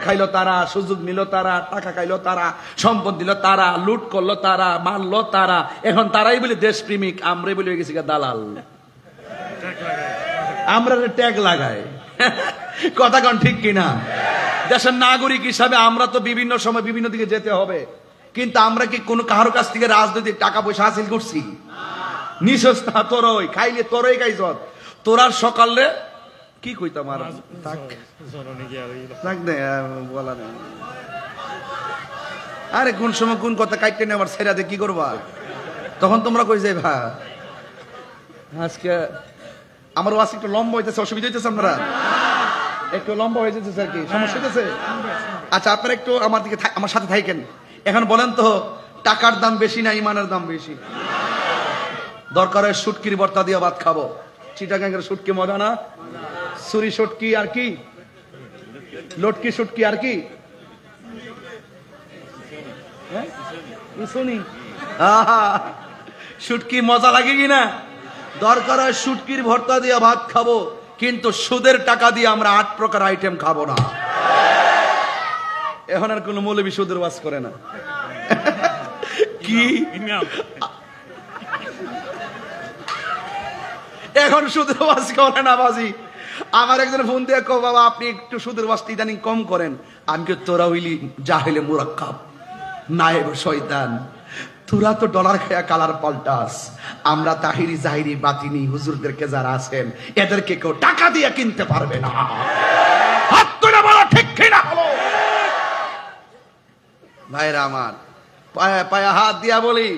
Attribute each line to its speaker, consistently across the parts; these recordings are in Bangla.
Speaker 1: খাইলো তারা, সুযোগ নিল তারা, টাকা খাইলো তারা, সম্পদ দিল তারা, লুট করলো তারা, মারলো তারা। এখন তারাই বলে দেশপ্রেমিক, আমরাই বলে গেছি দালাল। আমরা ট্যাগ লাগাই। কথা কন ঠিক কিনা? দেশের নাগরিক হিসাবে আমরা তো বিভিন্ন সময় বিভিন্ন দিকে যেতে হবে, কিন্তু আমরা কি কোনো কারো কাছ থেকে রাজনৈতিক টাকা পয়সা হাসিল করছি? নিঃস্ব তোরই খাইলে তোরই খাইছ। তোরার সকালে কি কইতাম আর বলা নেই। আরে কোন সময় কোন কথা কাটতে নেই আমার ছেড়া দিয়ে কি করবা? তখন তোমরা কই যাই ভা আজকে আমার ওয়াজ একটু লম্বা হইতেছে, অসুবিধা হইতেছে? আপনারা একটু লম্বা হয়ে যেতেছে আর কি, সমস্যা হইতেছে? আচ্ছা, আপনারা একটু আমার সাথে থাকেন। এখন বলেন তো, টাকার দাম বেশি না ইমানের দাম বেশি? দরকার হয় শুটকির ভর্তা দিয়ে ভাত খাবো। চিটাগাঙ্গের শুটকি মজা না? সুরি শুটকি আর কি, লটকি শুটকি আর কি, শুটকি মজা লাগে কিনা? দরকার হয় শুটকির ভর্তা দিয়ে ভাত খাবো, কিন্তু সুদের টাকা দিয়ে আমরা 8 প্রকার আইটেম খাবো না। এখন আর কোন মৌলবি সুদের ওয়াজ করে না। কি এখন সুদের ওয়াজ করে না বাজি? আমার একজন ফোন দিয়ে কো, বাবা আপনি একটু সুদের ওয়াজটা ইদানিং কম করেন। আমি কে, তোরা হইলি জাহেলে মুরাক্কাব, নায়েব শয়তান, তোরা তো ডলার খায়া কালার পাল্টাস। আমরা তাহিরি জাহিরি বাতিনি হুজুরদেরকে যারা আছেন, এদেরকে কেউ টাকা দিয়ে কিনতে পারবে না। হাত তুলে বলো ঠিক কিনা? বলো ভাইরা আমার, পায়া পায়া হাত দিয়া বলি,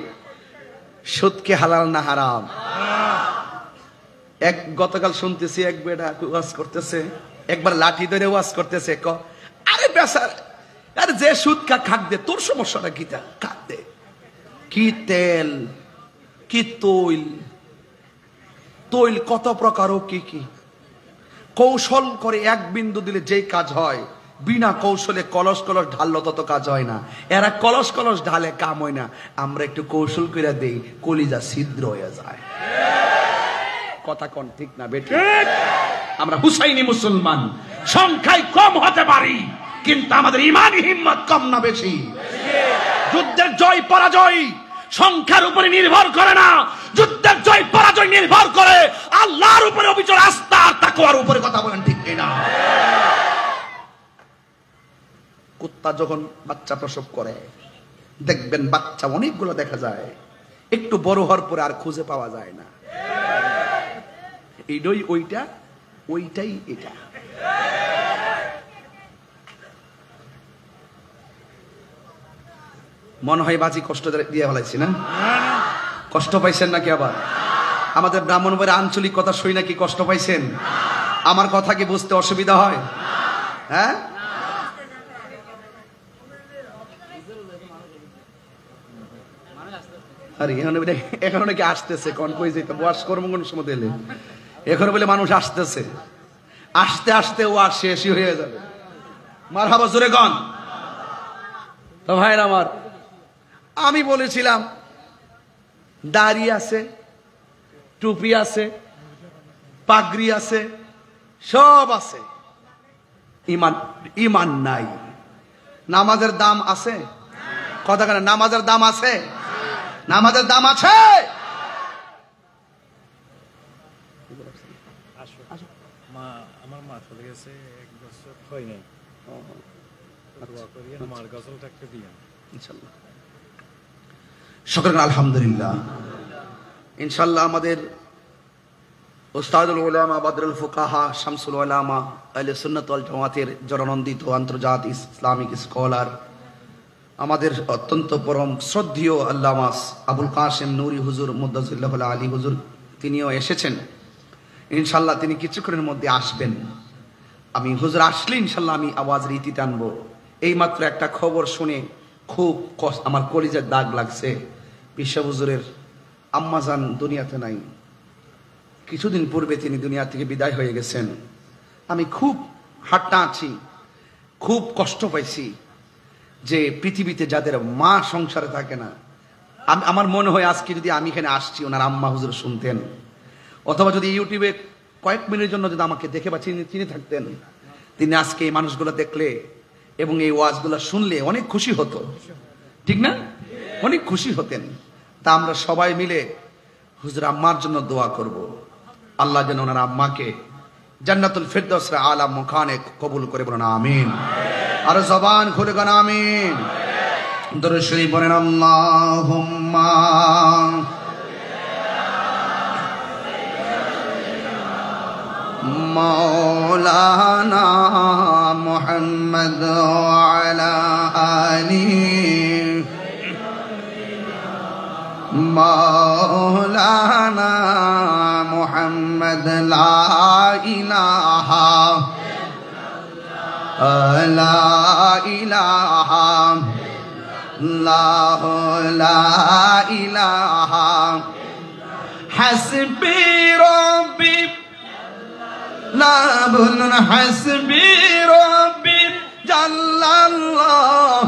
Speaker 1: সুদকে হালাল না হারাম? গতকাল শুনতেছি এক বেটা ওয়াজ করতেছে, একবার লাঠি ধরে ওয়াজ করতেছে, আরে বেচার, আরে যে সুদ খাক দে, তোর সমস্যাটা কি? খাক দে। কি তেল, কি তৈল, তৈল কত প্রকার ও কি কি কৌশল করে এক বিন্দু দিলে যে কাজ হয়, বিনা কৌশলে কলস কলস ঢাললো তত কাজ হয় না। এরা কলস কলস ঢালে কাম হয় না, আমরা একটু কৌশল করে দেই, কলিজা ছিদ্র হয়ে যায়। কথা কোন ঠিক না বেটি? আমরা হুসাইনি মুসলমান, সংখ্যায় কম হতে পারি, কিন্তু আমাদের ইমানি হিম্মত কম না বেশি? যুদ্ধের জয় পরাজয় সংখ্যার উপরে নির্ভর করে না, যুদ্ধের জয় পরাজয় নির্ভর করে আল্লাহর উপরে, অবিচল আস্থা আর তাকওয়ার উপরে। কথা বলেন ঠিক কিনা? কুত্তা যখন বাচ্চা প্রসব করে, দেখবেন বাচ্চা অনেকগুলো দেখা যায়, একটু বড় হওয়ার পরে আর খুঁজে পাওয়া যায় না। এইটাই ওইটা, ওইটাই এটা। মনে হয় বাজি কষ্ট দিয়ে ফেলাইছি না? কষ্ট পাইছেন নাকি? আবার আমাদের ব্রাহ্মণবাড়ির আঞ্চলিক কথা শুই নাকি কষ্ট পাইছেন? আমার কথা কি বুঝতে অসুবিধা হয়? হ্যাঁ, আরে এখন নাকি আসতেছে, কোন কই যেতে বয়স কর্ম কোন সময় দিলে, এখন বলে মানুষ আসতেছে, আসতে আসতে ও আর শেষই হয়ে যাবে। মারহাবা জোরে গান। তো ভাইরা আমার, আমি বলেছিলাম দাড়ি আছে, টুপি আছে, পাগড়ি আছে, সব আছে, ইমান ইমান নাই। নামাজের দাম আছে? কথা কেন? নামাজের দাম আছে? নামাজের দাম আছে?
Speaker 2: আমার মা চলে গেছে, 1 বছর হয় নাই। আমার গজলটা একটু দিন ইনশাআল্লাহ।
Speaker 1: শুকরান, আলহামদুলিল্লাহ। ইনশাআল্লাহ আমাদের উস্তাদুল উলামা, বদরুল ফুকাহা, শামসুল উলামা, আহলে সুন্নাত ওয়াল জামাতের জননন্দিত আন্তর্জাতিক ইসলামিক স্কলার, আমাদের অত্যন্ত পরম শ্রদ্ধেয় আল্লামা আবুল কাসেম নুরি হুজুর মুদ্দাসিল্লাহ আলী হুজুর, তিনিও এসেছেন। ইনশাআল্লাহ তিনি কিছুক্ষণের মধ্যে আসবেন। আমি হুজুর আসলে ইনশাআল্লাহ আমি আওয়াজের ইতি টানবো। এইমাত্র একটা খবর শুনে খুব আমার কলিজার দাগ লাগছে। বিশ্ব হুজুরের আম্মাজান দুনিয়াতে নাই, কিছুদিন পূর্বে তিনি দুনিয়া থেকে বিদায় হয়ে গেছেন। আমি খুব হাট্টা আছি, খুব কষ্ট পাইছি যে পৃথিবীতে যাদের মা সংসারে থাকে না, আমার মনে হয় আজকে যদি আমি এখানে আসছি ওনার আম্মা হুজুর শুনতেন, অথবা যদি ইউটিউবে কয়েক মিনিটের জন্য যদি আমাকে দেখে বা চিনে থাকতেন, তিনি আজকে এই মানুষগুলো দেখলে এবং এই ওয়াজগুলো শুনলে অনেক খুশি হতো, ঠিক না? অনেক খুশি হতেন। তা আমরা সবাই মিলে হুজুর আম্মার জন্য দোয়া করব, আল্লাহ যেন ওনার আম্মাকে জান্নাতুল ফিরদাউসের আলা মুকানে কবুল করে, বলেন আমিন। আর জবান খুলে গান আমিন। দরুদ শরীফ পড়েন আল্লাহুম্মা মাওলানা মুহাম্মদ ওয়া আলা আলিহি মাওলানা মুহাম্মদ লা ইলাহা লা ইলাহা হাসবি রব্বি লা বুলুন হাসবি রব্বি জাল্লাল্লাহ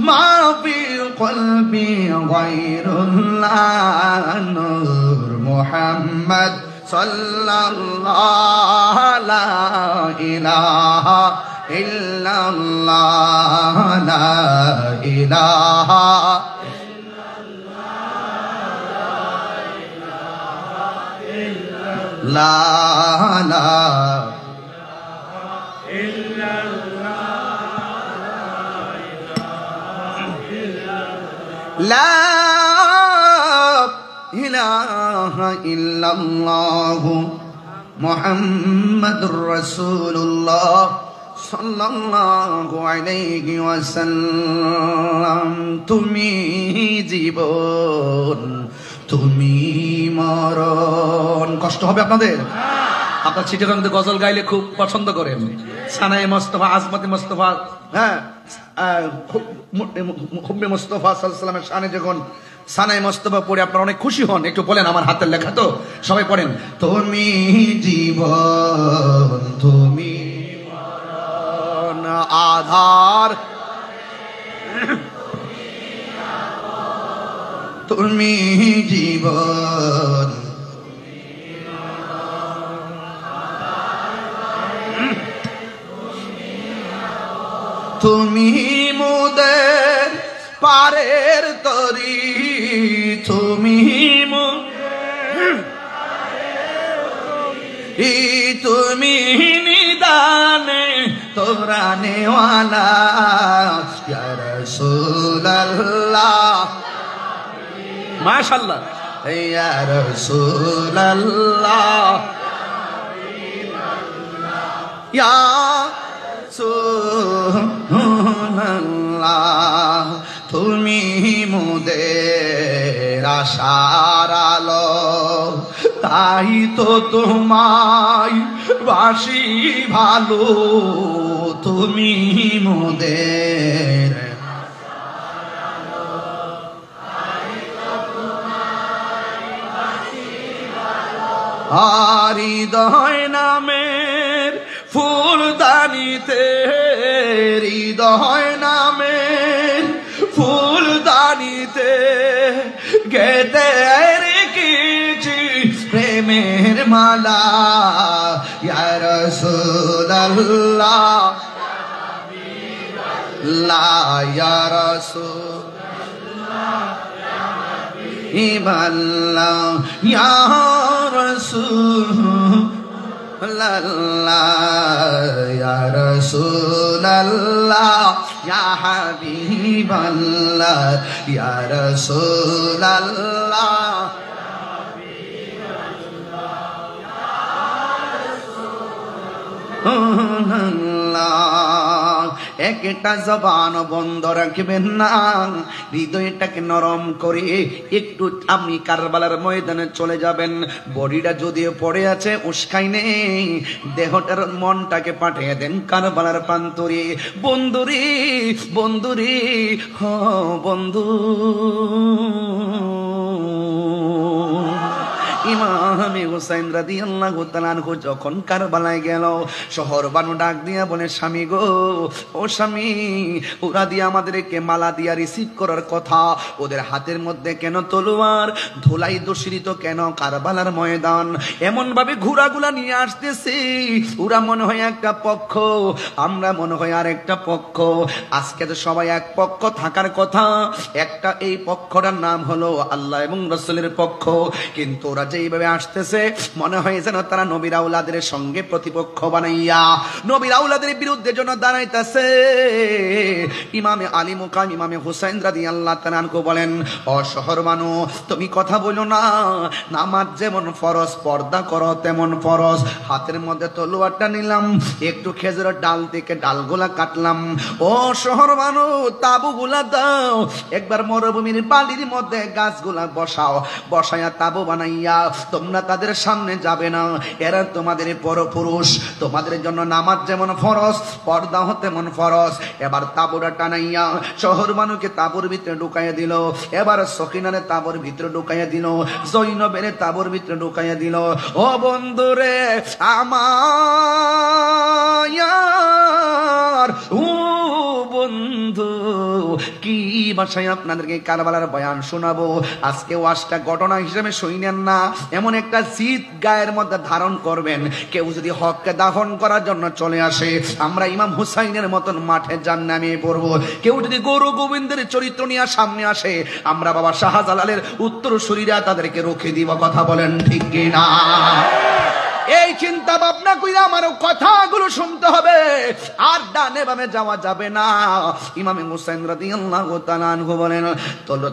Speaker 1: মা ফি কলবি গায়রুল্লাহ নূর মুহাম্মদ সাল্লাল্লাহু লা ইলাহা ইল্লাল্লাহ লা ইলাহা লা লা লা ইলাহা ইল্লাল্লাহ মুহাম্মাদুর রাসূলুল্লাহ সাল্লাল্লাহু আলাইহি ওয়াসাল্লাম। তুমি জীবন, তুমি মরণ। কষ্ট হবে আপনাদের? আপনার চিটাগাংতে গজল গাইলে খুব পছন্দ করেন। সানায়ে মুস্তাফা, আজমতে মুস্তাফা, হ্যাঁ, হুব্বে মুস্তাফা সাল্লাল্লাহু আলাইহি ওয়াসাল্লামের শানে যখন সানায়ে মুস্তাফা পড়ে আপনারা অনেক খুশি হন। একটু বলেন, আমার হাতের লেখা তো, সবাই পড়েন। তুমি জীবন, তুমি মরণ, আধার তুমি জীবন, তুমি মোদের পারের তরি, তুমি তুমি নিদানে তোরা নেওয়ালা ইয়া রাসূলুল্লাহ। মাশাআল্লাহ, ইয়া রাসূলুল্লাহ ইয়া রাসূলুল্লাহ। তুমি মোদের আশার আলো, তাই তো তোমায় বাসি ভালো। তুমি মোদের হৃদয় নামের ফুলদানিতে, হৃদয় নামের ফুলদানিতে গেতে রেখেছি প্রেমের মালা ইয়া রাসূলুল্লাহ লা ইয়া রাসূলুল্লাহ ইয়া রাসূলুল্লাহ ইয়া রাসূলুল্লাহ ইয়া হাবিবাল্লাহ ইয়া রাসূলুল্লাহ। একটা জবান বন্ধ রাখবেন না, হৃদয়টাকে নরম করে একটু আপনি কারবালার ময়দানে চলে যাবেন। বডিটা যদিও পড়ে আছে, উস্কাই নেই, দেহটার মনটাকে পাঠিয়ে দেন কারবালার প্রান্তরে। বন্ধুরে বন্ধুরে হ বন্ধু, ইমাম হুসাইন রাদিয়াল্লাহু তাআলা আনহু যখন কারবালায় গেল, শহর বানু ডাক দিয়া বলে, স্বামী গো, ও স্বামী, ওরা দিয়ে আমাদেরকে মালা দিয়া রিসিভ করার কথা, ওদের হাতের মধ্যে কেন তলোয়ার, ধুলাই দূষিত কেন কারবালার ময়দান, এমন ভাবে ঘোড়াগুলা নিয়ে আসতেছে, ওরা মনে হয় একটা পক্ষ, আমরা মনে হয় আর একটা পক্ষ। আজকে তো সবাই এক পক্ষ থাকার কথা, একটা এই পক্ষটার নাম হলো আল্লাহ এবং রাসূলের পক্ষ, কিন্তু ওরা যেইভাবে আসতেছে মনে হয় যেন তারা নবীর আওলাদের সঙ্গে প্রতিপক্ষ বানাইয়া নবীর আওলাদের বিরুদ্ধে যেন দাঁড়াইতেছে। ইমামে আলী মুকাম ইমামে হুসাইন রাদিয়াল্লাহু তাআলা আনহু বলেন, ও শহর বানু, তুমি কথা বলো না, নামাজ যেমন ফরজ, পর্দা করো তেমন ফরজ। হাতের মধ্যে তলোয়ারটা নিলাম, একটু খেজুরের ডাল থেকে ডালগুলা কাটলাম। ও শহর বানু, তাবুগুলা দাও, একবার মরুভূমির বালির মধ্যে গাছগুলা বসাও, বসায়া তাবু বানাইয়া তোমরা তাদের সামনে যাবে না, এরা তোমাদের পরপুরুষ, তোমাদের জন্য নামাজ যেমন ফরজ, পর্দা তেমন ফরজ। এবার তাবুরা টানাইয়া শহর বানুকে তাবুর ভিতরে ঢুকাইয়া দিল, এবার সকিনারে তাবুর ভিতরে ঢুকাইয়া দিল, জৈনবের তাবুর ভিতরে ঢুকাইয়া দিল। ও বন্ধুরে আমার, ও বন্ধু, কি ভাষায় আপনাদেরকে কারবালার বয়ান শোনাবো। আজকে ওয়াজটা ঘটনা হিসেবে শুনেন না, এমন একটা জিদ গায়ের মধ্যে ধারণ করবেন, কেউ যদি হককে দাফন করার জন্য চলে আসে, আমরা ইমাম হুসাইনের মতন মাঠে জান নামিয়ে পড়বো। কেউ যদি গৌর গোবিন্দের চরিত্র নিয়ে সামনে আসে, আমরা বাবা শাহজালালের উত্তরসূরিরা তাদেরকে রুখে দিব। কথা বলেন ঠিক কিনা? এই চিন্তা ভাবনা কইরা আমার কথাগুলো শুনতে হবে, আর ডানে বামে যাওয়া যাবে না। ইমাম হুসাইন রাদিয়াল্লাহু তাআলা আনহু বলেন, চলো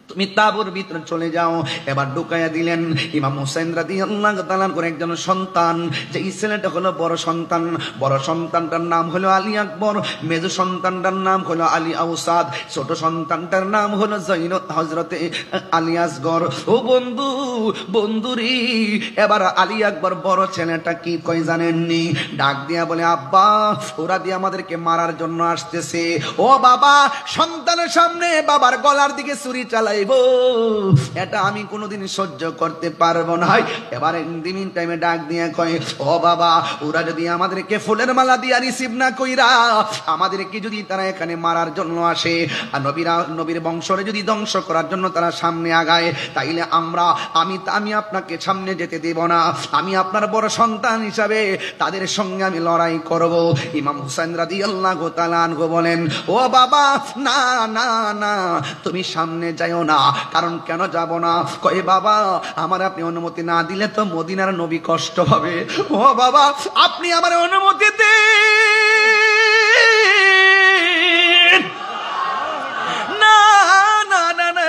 Speaker 1: তুমি তাবুর ভিতরে চলে যাও। এবার ঢুকাইয়া দিলেন। ইমাম হুসাইন রাদিয়াল্লাহু তাআলা করে একজন সন্তান, যে ছেলেটা হলো বড় সন্তান, বড় সন্তানটার নাম হলো আলী আকবর, মেজ সন্তানটার নাম হলো আলী আউসাদ, ছোট সন্তানটার নাম হলো জৈনব হযরতে আলী আসগর। ও বন্ধু, বন্ধুরি, এবার আলী আকবর বড় ছেলেটা কি কয় জানেননি? ডাক দিয়া বলে, আব্বা, ওরা দিয়ে আমাদেরকে মারার জন্য আসতেছে। ও বাবা, সন্তানের সামনে বাবার গলার দিকে ছুরি চালাই, এটা আমি কোনোদিন সহ্য করতে পারবো না। এবার ইন্দিমিন টাইমে ডাক দিয়ে কয়, ও বাবা, ওরা যদি আমাদেরকে ফুলের মালা দিয়া রিসিভ না কইরা আমাদেরকে যদি তারা এখানে মারার জন্য আসে, আর নবীর বংশরে যদি ধ্বংস করার জন্য তারা সামনে আগায়, তাইলে আমি আপনাকে সামনে যেতে দেব না। আমি আপনার বড় সন্তান হিসাবে তাদের সঙ্গে আমি লড়াই করব। ইমাম হুসাইন রাদিয়াল্লাহু তাআলা আনহু বলেন, ও বাবা, না না না, তুমি সামনে যাইও না। কারণ কেন যাব না? কয়, বাবা, আমার আপনি অনুমতি না দিলে তো মদিনার নবী কষ্ট হবে। ও বাবা, আপনি আমার অনুমতি দিন। না না না না,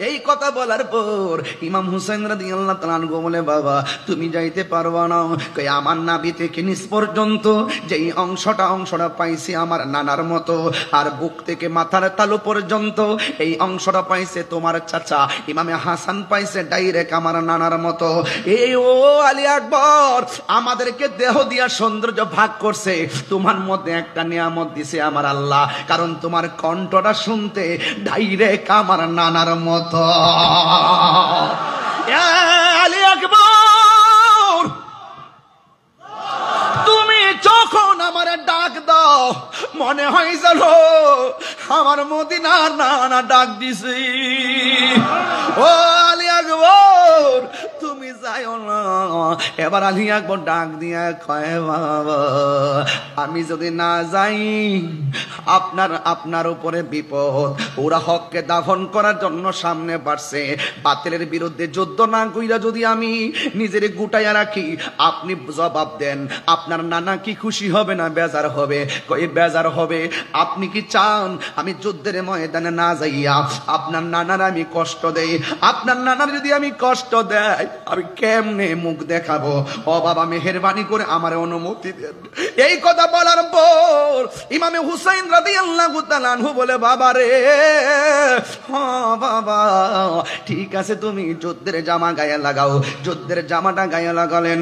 Speaker 1: এই কথা বলার পর ইমাম হুসাইন রাদিয়াল্লাহু তাআলা আনহু বলে, বাবা, তুমি যাইতে পারবা না। কই, আমার নাভি থেকে নিচ পর্যন্ত যেই অংশটা পাইছি আমার নানার মতো, আর বুক থেকে মাথার তালু পর্যন্ত এই অংশটা পাইছে তোমার চাচা ইমামে হাসান পাইছে ডাইরেক্ট আমার নানার মতো। এই ও আলী আকবর, আমাদেরকে দেহ দিয়া সৌন্দর্য ভাগ করছে, তোমার মধ্যে একটা নিয়ামত দিছে আমার আল্লাহ, কারণ তোমার কণ্ঠটা শুনতে ডাইরেক্ট আমার নানার মতো। আলী আকবর, তুমি যখন আমার ডাক দাও মনে হয় যেন আমার মদিনার নানা ডাক দিছি। ও আলী আকবর, তুমি যাইও না। এবার আলী আকবর ডাক দিয়া কয়, বাবা, আমি যদি না যাই আপনার উপরে বিপদ। ওরা হককে দাফন করার জন্য সামনে বাড়ছে, বাতিলের বিরুদ্ধে যুদ্ধ না কইরা যদি আমি নিজের গুটাইয়া রাখি, আপনি জবাব দেন, আপনার নানা কি খুশি হবে না বেজার হবে? কই, বেজার হবে। আপনি কি চান আমি যুদ্ধের ময়দানে না যাইয়া আপনার নানার আমি কষ্ট দেই? আপনার নানার যদি আমি কষ্ট দেয় আমি কেমনে মুখ দেখাবো? ও বাবা, মেহেরবানি করে আমার অনুমতি দেন। এই কথা বলার পর ইমামে হুসাইন রাদিয়াল্লাহু তাআলা আনহু বলে, বাবা রে, বাবা ঠিক আছে, তুমি যুদ্ধের জামা গায়ে লাগাও। যুদ্ধের জামাটা গায়ে লাগালেন,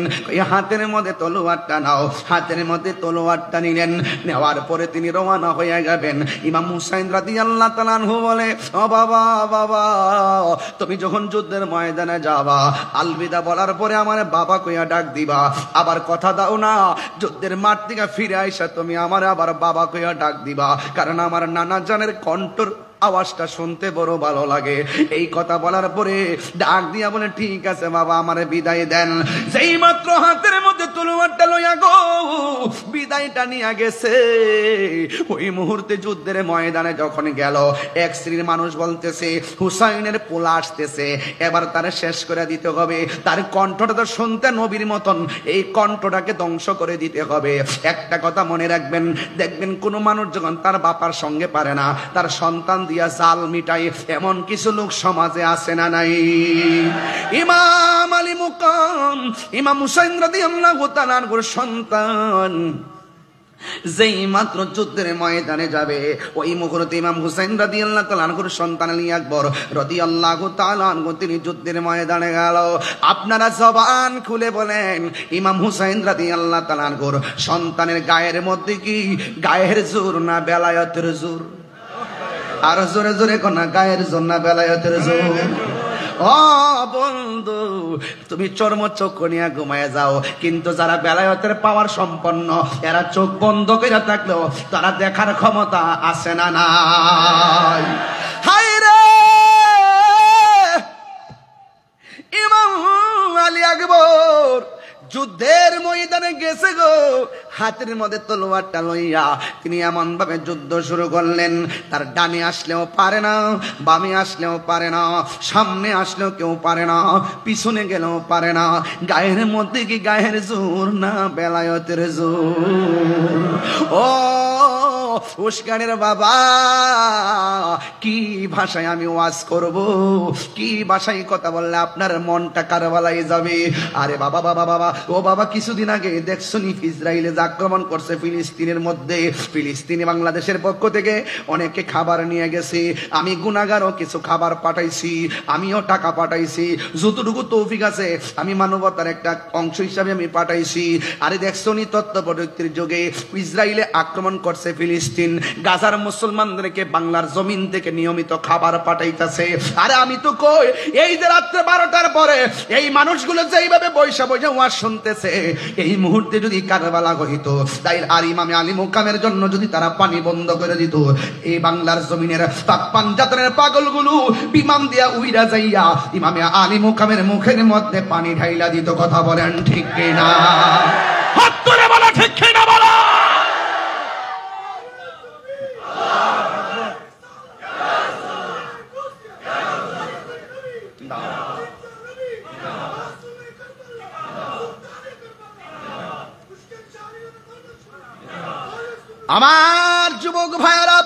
Speaker 1: হাতের মধ্যে তলোয়ারটা নাও। হাতের মধ্যে তলোয়ারটা নিলেন, নেওয়ার পরে তিনি রওনা হয়ে যাবেন। ইমাম হুসাইন রাদিয়াল্লাহু তাআলা আনহু বলে, ও বাবা, বাবা তুমি যখন যুদ্ধের ময়দানে যাবা, আলবিদা বলার পরে আমার বাবা কইয়া ডাক দিবা। আবার কথা দাও না, যুদ্ধের মাঠ থেকে ফিরে আইসা তুমি আমার আবার বাবা কইয়া ডাক দিবা, কারণ আমার নানা জানের কণ্ঠর আওয়াজটা শুনতে বড় ভালো লাগে। এই কথা বলার পরে ডাক দিয়া বলে, ঠিক আছে বাবা, আমারে বিদায় দেন। যেই মাত্র হাতের মধ্যে তলোয়ারটা লইয়া গো বিদায়টা নিয়ে গেছে, ওই মুহূর্তে যুদ্ধের ময়দানে যখন গেল, এক শ্রেণীর মানুষ বলতেছে হুসাইনের পোলা আসতেছে, এবার তারে শেষ করে দিতে হবে। তার কণ্ঠটা তো শুনতে নবীর মতন, এই কণ্ঠটাকে ধ্বংস করে দিতে হবে। একটা কথা মনে রাখবেন, দেখবেন কোন মানুষ যখন তার বাবার সঙ্গে পারে না, তার সন্তান দিয়া জাল মিটাই, এমন কিছু লোক সমাজে আছে না নাই? ইমাম আলী মুকাম, ইমাম হুসাইন রাদিয়াল্লাহু তাআলা আনহুর সন্তান যেই মাত্র যুদ্ধের ময়দানে যাবে, ওই মুহূর্তে ইমাম হুসাইন রাদিয়াল্লাহু তাআলা আনহুর সন্তান আলী আকবর রাদিয়াল্লাহু তাআলা আনহু তিনি যুদ্ধের ময়দানে গেল। আপনারা জবান খুলে বলেন, ইমাম হুসাইন রাদিয়াল্লাহু তাআলা আনহুর সন্তানের গায়ের মধ্যে কি গায়ের জোর না বেলায়েতের জোর? আর জোরে জোরে কোনা, গায়ের জোর না বেলায়েতের জোর? ও বন্ধু, তুমি চর্ম চক্ষু নিয়ে ঘুমায় যাও, কিন্তু যারা বেলায়েতের পাওয়ার সম্পন্ন, এরা চোখ বন্ধ করে থাকলেও তারা দেখার ক্ষমতা আছে না নাই? হায় রে, ইমাম আলী আকবর যুদ্ধের ময়দানে গেছে গো, হাতের মধ্যে তলোয়ারটা লইয়া তিনি এমন ভাবে যুদ্ধ শুরু করলেন, তার ডানে আসলেও পারে না, বামে আসলেও পারে না, সামনে আসলেও কেউ পারে না, পিছনে গেলেও পারে না। গায়ের মধ্যে কি গায়ের জোর না বেলায়েতের জোর? ও উস্কানের বাবা, কি ভাষায় আমি ওয়াজ করব, কি ভাষায় কথা বললে আপনার মনটা কারবালাই যাবে? আরে বাবা, বাবা, বাবা, ও বাবা, কিছুদিন আগে দেখছনি ইসরায়েলে যে আক্রমণ করছে ফিলিস্তিনের মধ্যে, ফিলিস্তিনি বাংলাদেশের পক্ষ থেকে অনেকে খাবার নিয়ে গেছে। আমি গুনাহগারও কিছু খাবার পাঠাইছি, আমিও টাকা পাঠাইছি, যতটুকু তৌফিক আছে আমি মানবতার একটা অংশ হিসাবে আমি পাঠাইছি। আরে দেখছনি তথ্য প্রযুক্তির যুগে ইসরায়েলে আক্রমণ করছে ফিলিস্তিন, গাজার মুসলমানদেরকে বাংলার জমিন থেকে নিয়মিত খাবার পাঠাইতেছে। আরে আমি তো কই, এই যে রাত্রে 12টার পরে এই মানুষগুলো যেইভাবে বৈশা বৈশা ওয়াজ শুনতেছে, এই মুহূর্তে যদি কারবালা হইতো, তাই আর ইমামে আলী মুকামের জন্য যদি তারা পানি বন্ধ করে দিত, এই বাংলার জমিনের পাঞ্জাতনের পাগলগুলো বিমান দিয়া উইরা যাইয়া ইমামে আলী মুকামের মুখের মধ্যে পানি ঢাইলা দিত। কথা বলেন ঠিক কিনা? হাত তুলে বলা ঠিক কিনা বলা? আমার যুবক ভাইয়ারা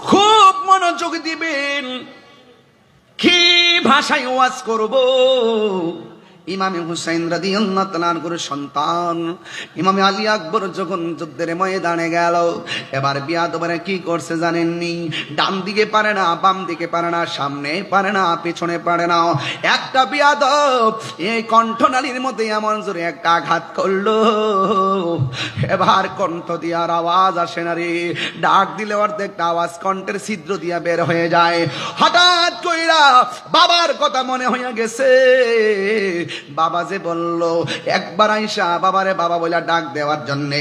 Speaker 1: খুব মনোযোগ দিবেন, কি ভাষায় ওয়াজ করব। ইমামে হুসাইন রাদিয়াল্লাহু তাআলা আনহুর সন্তান ইমামে আলী আকবর যখন যুদ্ধের ময়দানে গেল, এবার বিয়াদবরা কি করছে জানেননি? ডান দিকে পারে না, বাম দিকে পারে না, সামনে পারে না, পেছনে পারে না। একটা বিয়াদব এই কণ্ঠনালীর মধ্যে এমন জোরে একটা আঘাত করলো, এবার কণ্ঠ দিয়ার আওয়াজ আসে না রে, ডাক দিলে অর্ধেকটা আওয়াজ কণ্ঠের ছিদ্র দিয়া বের হয়ে যায়। হঠাৎ কইরা বাবার কথা মনে হইয়া গেছে। বাবা যে বলল, একবার আইসা বাবারে বাবা বলে ডাক দেওয়ার জন্য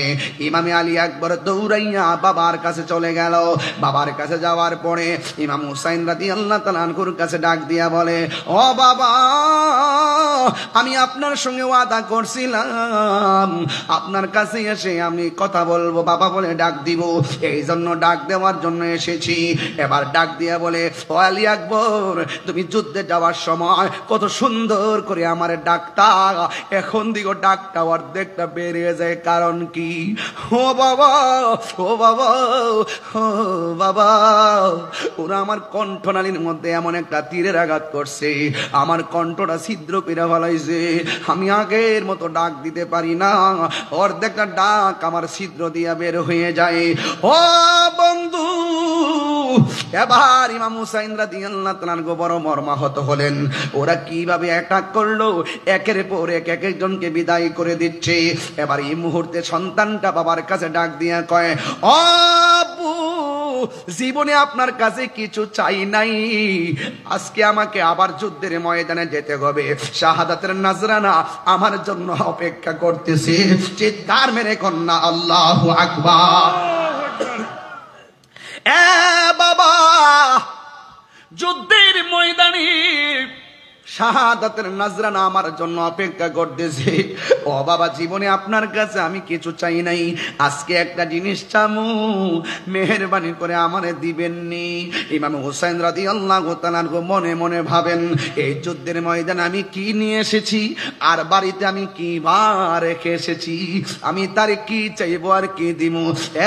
Speaker 1: ইমামে আলী আকবর দৌড়াইয়া বাবার কাছে চলে গেল। বাবার কাছে যাওয়ার পরে ইমাম হুসাইন রাদিয়াল্লাহু তাআলা আনহুর কাছে ডাক দিয়া বলে, ও বাবা, আমি আপনার সঙ্গে ওয়াদা করছিলাম আপনার কাছে এসে আমি কথা বলবো, বাবা বলে ডাক দিব, এই জন্য ডাক দেওয়ার জন্য এসেছি। এবার ডাক দিয়া বলে, ও আলী আকবর, তুমি যুদ্ধে যাওয়ার সময় কত সুন্দর করে আমার ডাকটা, এখন দিগো ডাকটা অর্ধেকটা বেরিয়ে যায়, কারণ কি? ও বাবা, ও বাবা, ও বাবা, ওরা আমার কণ্ঠনালীর মধ্যে এমন একটা তীরের আঘাত করছে, আমার কণ্ঠটা ছিদ্র করে ফেলাইছে, আমি আগের মতো ডাক দিতে পারি না, অর্ধেকটা ডাক নাক আমার ছিদ্র দিয়া বের হয়ে যায়। ও বন্ধু, এবার ইমাম হুসাইন রাদিয়াল্লাহু তাআলা আনহু বড় মর্মাহত হলেন। ওরা কিভাবে অ্যাটাক করলো, একের পর এক একজনকে বিদায় করে দিচ্ছে। এবার এই মুহূর্তে সন্তানটা বাবার কাছে ডাক দিয়া কয়, ও আব্বু, জীবনে আপনার কাছে কিছু চাই নাই, আজকে আমাকে আবার যুদ্ধের ময়দানে যেতে হবে, শাহাদাতের নজরানা আমার জন্য অপেক্ষা করতেছে। চিৎকার মেরে কন্যা আল্লাহু আকবার। এ বাবা, যুদ্ধের ময়দানে শাহাদাতের নজরানা আমার জন্য অপেক্ষা করতেছে। ও বাবা, জীবনে আপনার কাছে আমি কিছু চাই নাই, আজকে একটা জিনিস চামু, মেহেরবানি করে আমারে দিবেননি। ইমাম হুসাইন রাদিয়াল্লাহু তাআলা মনে মনে ভাবেন, এই যুদ্ধের ময়দানে আমি কি নিয়ে এসেছি, আর বাড়িতে আমি কি রেখে এসেছি, আমি তার কি চাইবো আর কি দিব।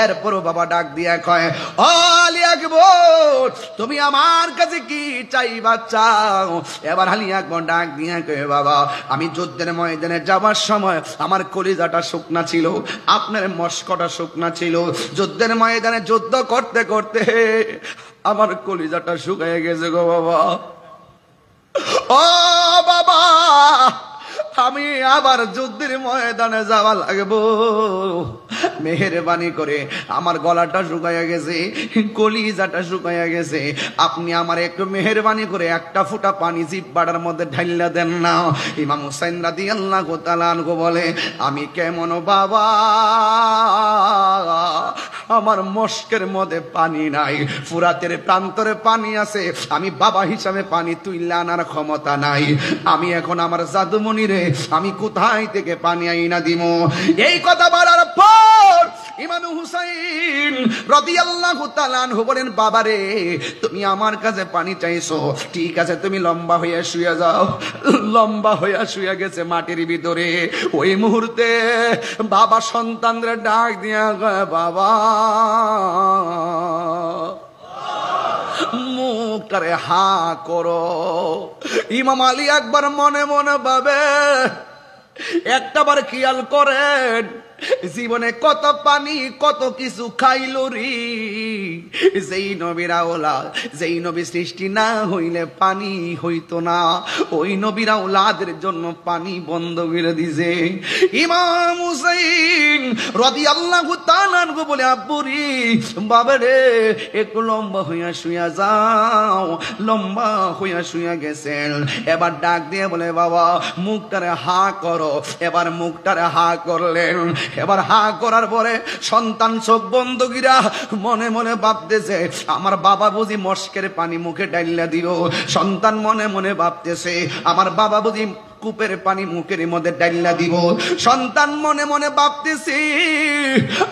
Speaker 1: এরপরও বাবা ডাক দিয়া কয়, ও আলী আকবর, তুমি আমার কাছে কি চাইবা চাও। এবার আলী আকবর ডাক দিয়া কয়, বাবা, আমি যুদ্ধের ময়দানে যাবার সময় আমার কলিজাটা শুকনা ছিল, আপনার মস্কটা শুকনা ছিল। যুদ্ধের ময়দানে যুদ্ধ করতে করতে আমার কলিজাটা শুকিয়ে গেছে গো বাবা। ও বাবা, আমি আবার যুদ্ধের ময়দানে যাওয়া লাগবো, মেহেরবানি করে, আমার গলাটা শুকাইয়া গেছে, কলিজাটা শুকাইয়া গেছে, আপনি আমার একটু মেহেরবানি করে একটা ফুটা পানি জিহ্বার মধ্যে ঢাইলা দেন না। ইমাম হুসাইন রাদিয়াল্লাহু তাআলা আনহু বলে, আমি কেমন বাবা, আমার মস্কের মধ্যে পানি নাই, ফুরাতের প্রান্তরে পানি আছে, আমি বাবা হিসাবে পানি তুইলা আনার ক্ষমতা নাই, আমি এখন আমার জাদুমণি রে, আমি কোথায় থেকে পানি আইনা দিব। এই কথা বলার পর ইমাম হুসাইন রাদিয়াল্লাহু তাআলা আনহু বলেন, বাবা রে, তুমি আমার কাছে পানি চাইছো, ঠিক আছে, তুমি লম্বা হইয়া শুয়ে যাও। লম্বা হইয়া শুয়ে গেছে মাটির ভিতরে। ওই মুহূর্তে বাবা সন্তানদের ডাক দিয়া কয়, বাবা, মুখটারে হা করো। ইমাম আলী আকবর মনে মনে ভাবে, একটাবার খেয়াল করেন, জীবনে কত পানি কত কিছু খাইল রে। যেই নবীরা ওলাদ, যেই নবী সৃষ্টি না হইলে পানি হইতো না, ওই নবীরা ওলাদের জন্য পানি বন্ধ করে দিছে। ইমাম হুসাইন রাদিয়াল্লাহু তাআলা আনহু বলে, আব্বুরি, বাবা রে, একটু লম্বা হইয়া শুয়া যাও। লম্বা হইয়া শুয়া গেছেন। এবার ডাক দিয়ে বলে, বাবা, মুখটারে হা করো। এবার মুখটারে হা করলেন। এবার হা করার পরে সন্তান চোখ বন্ধ কইরা মনে মনে ভাবতেছে, আমার বাবা বুঝি মস্কের পানি মুখে ডাইলা দিল। সন্তান মনে মনে ভাবতেছে, আমার বাবা বুঝি কূপের পানি মুখের মধ্যে ডাইলা দিব। সন্তান মনে মনে ভাবতেছে,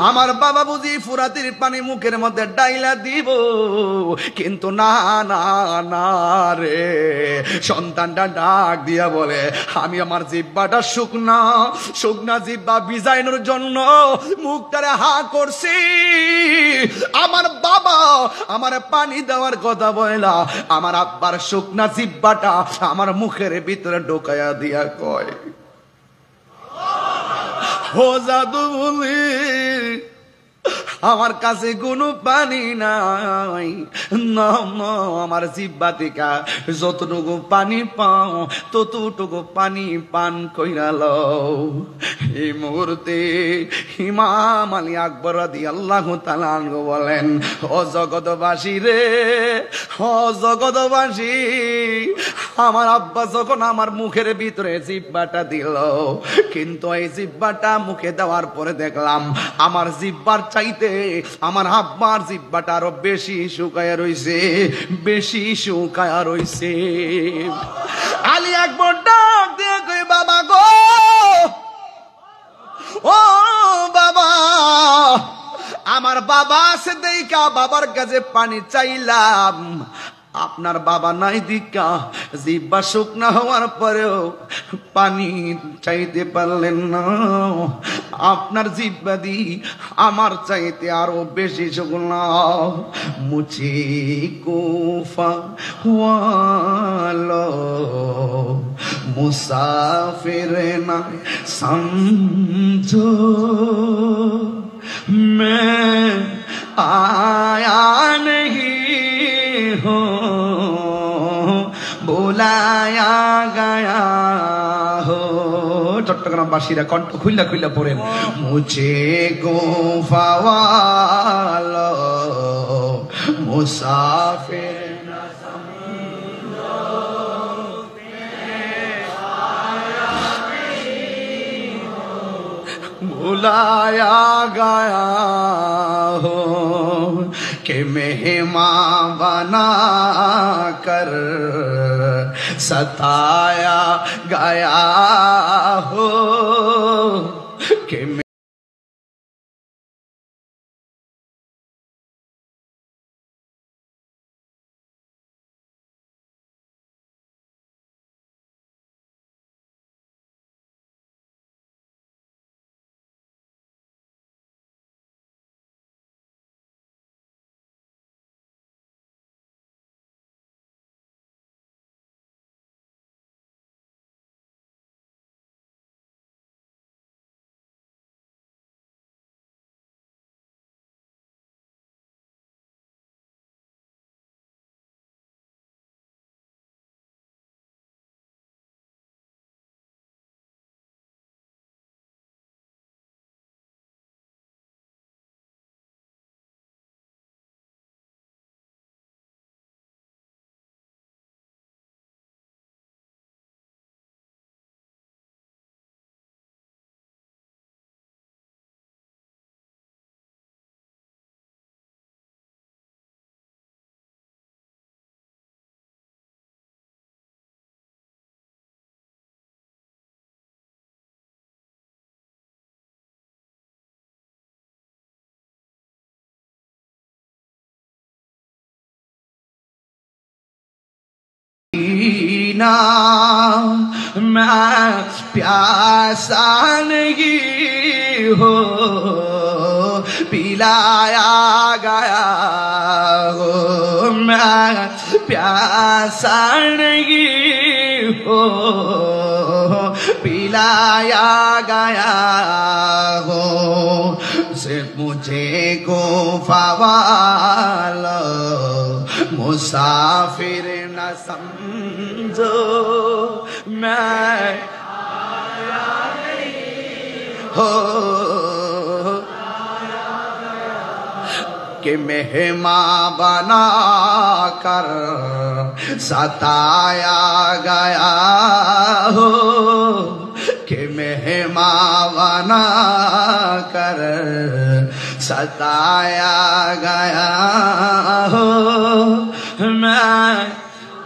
Speaker 1: আমার বাবা বুঝি ফুরাতের পানি মুখের মধ্যে ডাইলা দিব। কিন্তু না না না রে, সন্তানটা ডাক দিয়া বলে, আমি আমার জিহ্বাটা শুকনা, শুকনা জিহ্বা ভিজাইনোর জন্য মুখটারে হা করছি। আমার বাবা আমার পানি দেওয়ার কথা বলা, আমার আব্বার শুকনা জিহ্বাটা আমার মুখের ভিতরে ঢোকায়া দিয়া কয়, ও জাদু বলি, আমার কাছে কোনো পানি নাই, না না, আমার জিহ্বা থেকে যতটুকু পানি পাও ততটুকু পানি পান কইরা লও। এই মুহূর্তে ইমাম আলী আকবর রাদিয়াল্লাহু তাআলা আনহু বলেন, ও জগৎবাসী রে, ও জগৎবাসী, আমার আব্বা যখন আমার মুখের ভিতরে জিহ্বাটা দিল, কিন্তু এই জিহ্বাটা মুখে দেওয়ার পরে দেখলাম আমার জিহ্বার চাইতে আমার আব্বার জিহ্বাটা আরো বেশি শুকায়া রইছে, বেশি শুকায়া রইছে। আলী আকবর ডাক দিয়ে কই, বাবা গো, ও বাবা, আমার বাবা আছে দেইখা বাবার কাছে পানি চাইলাম, আপনার বাবা নাই দিকা জিহ্বা শুকনা হওয়ার পরেও পানি চাইতে পারলেন না। আপনার জিহ্বা দি আমার চাইতে আরো বেশি শুকনা। মুঝে কুফা ওয়ালো, मुसाफिर न समझो मैं आया नहीं हूँ बुलाया गया हो। চট্টগ্রামবাসীরা কণ্ঠ খুইলা খুইলা পড়েন মুঝে গোফাওয়ালো মুসাফির না সমঝো बुलाया गया हो कि मेहमान बना कर सताया गया हो कि ना मैं प्यासा नहीं हो पिलाया गया हो मैं प्यासा नहीं हो पिलाया गया हो से मुझे को फवालो मुसाफिर न समझो मैं आया नहीं हो कि मेहमान बना कर सताया गया हो कि मेहमान बना कर सताया गया हो मैं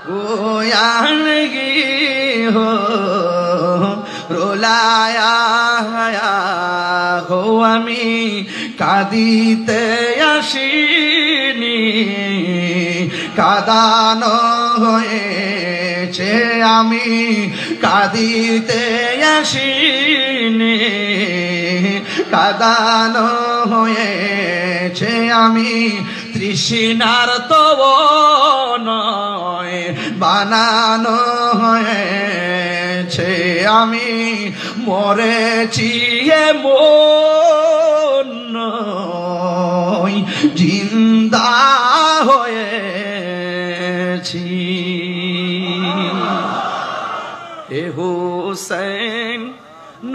Speaker 1: रोया नहीं हो रुलाया हो আমি কাঁদিতে আসিনি কাঁদানো হয়েছে আমি কাঁদিতে আসিনি কাঁদানো হয়েছে আমি তৃষ্ণার তব নয় বানানো হয়েছে আমি মরেছি মন নয় জিন্দা হয়েছি এ হুসেন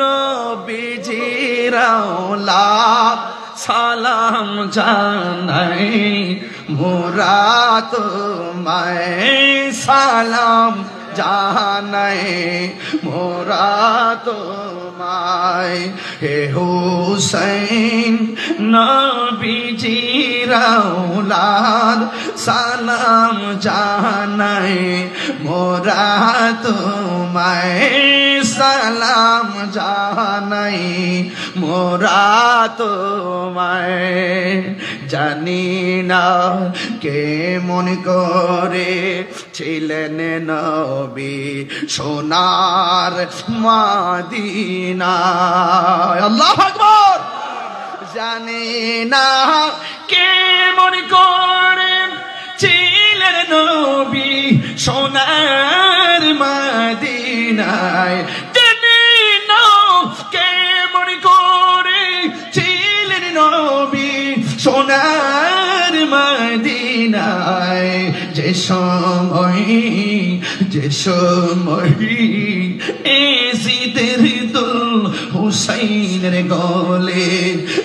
Speaker 1: নবীজির আওলাদ সালাম জানাই মোরা তোমায় সালাম জানাই মোরা তোমায় হে হুসেন নবীজির আওলাদ সালাম জানাই মোরা তোমায় সালাম জানাই মোরা তোমায় জানি না কে মন করে ছিলেন নবী সোনার মদিনায় আল্লাহু আকবার জানি না কে মন করে ছিলেন নবী সোনার মদিনায় মদিনায় জেনে নাও কেমন করে ছিলেন নবী সোনার মদিনায় যে সময় এজিদের দুল হুসাইনের গলে